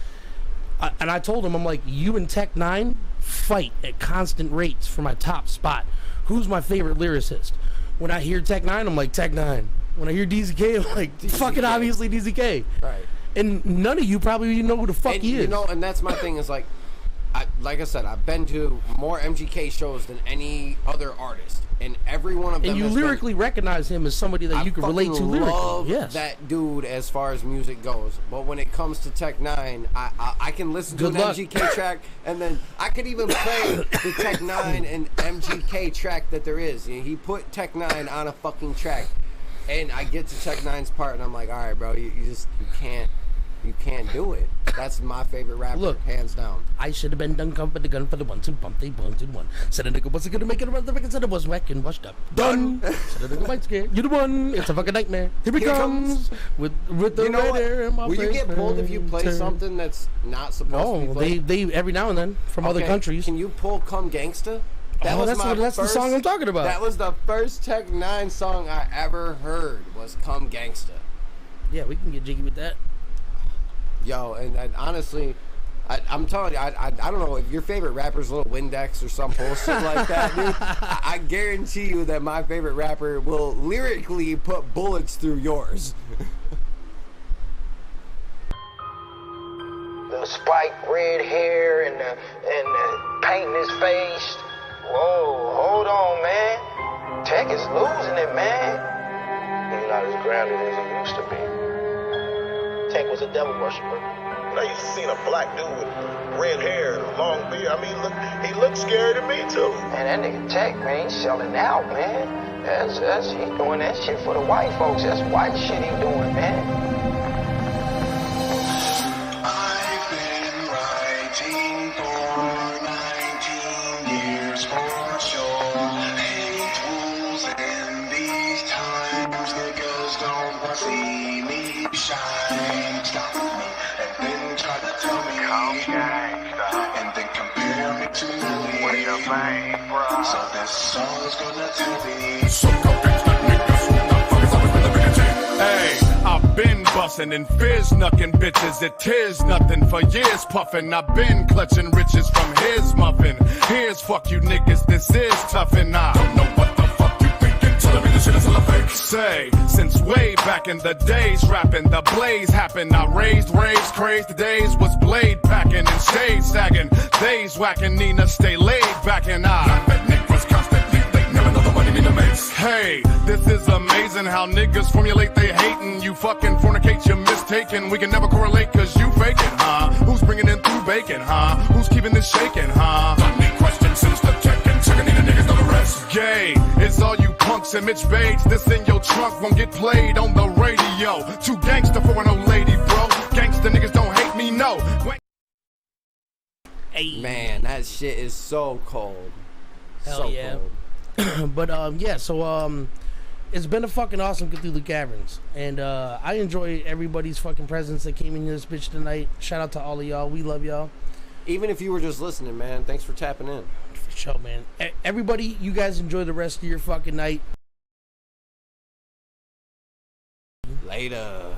And I told him, I'm like, you and Tech 9 fight at constant rates for my top spot. Who's my favorite lyricist? When I hear Tech 9, I'm like Tech 9. When I hear DZK, I'm like fucking obviously DZK. Right. And none of you probably even know who the fuck he is. You know, and that's my thing is like I said, I've been to more MGK shows than any other artist, and every one of them. And you lyrically recognize him as somebody that you can relate to lyrically. I love that dude as far as music goes. But when it comes to Tech 9, I can listen to an MGK track, and then I could even play the Tech 9 and MGK track that there is. He put Tech 9 on a fucking track, and I get to Tech 9's part, and I'm like, all right, bro, you can't do it. That's my favorite rapper, look, hands down. I should have been done come for the gun for the 1-2 pump they 1-2-1. Said a nigga wasn't gonna make it around the record, said it was whack and washed up. Done. Said a nigga might scare you the one. It's a fucking nightmare. Here he comes with the red hair in my face. Will you get pulled if you play something that's not supposed to be played? They every now and then from other countries. Can you pull "Come Gangsta"? That's the song I'm talking about. That was the first Tech 9 song I ever heard. Was "Come Gangsta." Yeah, we can get jiggy with that. Yo, and honestly, I'm telling you, I don't know if your favorite rapper's Lil Windex or some bullshit like that, dude. I guarantee you that my favorite rapper will lyrically put bullets through yours. The spiked red hair and the paint in his face. Whoa, hold on, man. Tech is losing it, man. He's not as grounded as he used to be. Tech was a devil worshiper. I used to see a black dude with red hair and a long beard. I mean, he looked scary to me too. Man, that nigga Tech, man, he's selling out, man. He doing that shit for the white folks. That's white shit he doing, man. I've been writing for 19 years for sure. Hate rules in these times. Niggas don't want to see me shine. Stop me and then try to tell me, and then compare What you mean, bro? So this song's gonna tell me. Hey, I've been bustin' and fizz knuckin' bitches. It is nothing for years puffin'. I've been clutching riches from his muffin. Here's fuck you niggas, this is toughin'. I don't know what the fuck you thinkin'. Telling me this shit is all a fake. Say, since way back in the days, rapping the blaze happened. I raised raves, crazed the days, was blade packing and shade sagging. Days whacking, Nina stay laid back and hey, this is amazing how niggas formulate they hatin'. You fucking fornicate, you're mistaken. We can never correlate cause you faking, huh? Who's bringing in through bacon, huh? Who's keeping this shaking, huh? Funny question since the tech and checking in the niggas know the rest. Gay, it's all you punks and Mitch Bates. This in your trunk won't get played on the radio. Too gangster for an old lady, bro. Gangster niggas don't hate me, no. Hey. Man, that shit is so cold. Hell so yeah. cold. But yeah, so it's been a fucking awesome Cthulhu Caverns, and I enjoy everybody's fucking presence that came in this bitch tonight. Shout out to all of y'all. We love y'all. Even if you were just listening, man, thanks for tapping in. For sure, man. Everybody, you guys enjoy the rest of your fucking night. Later.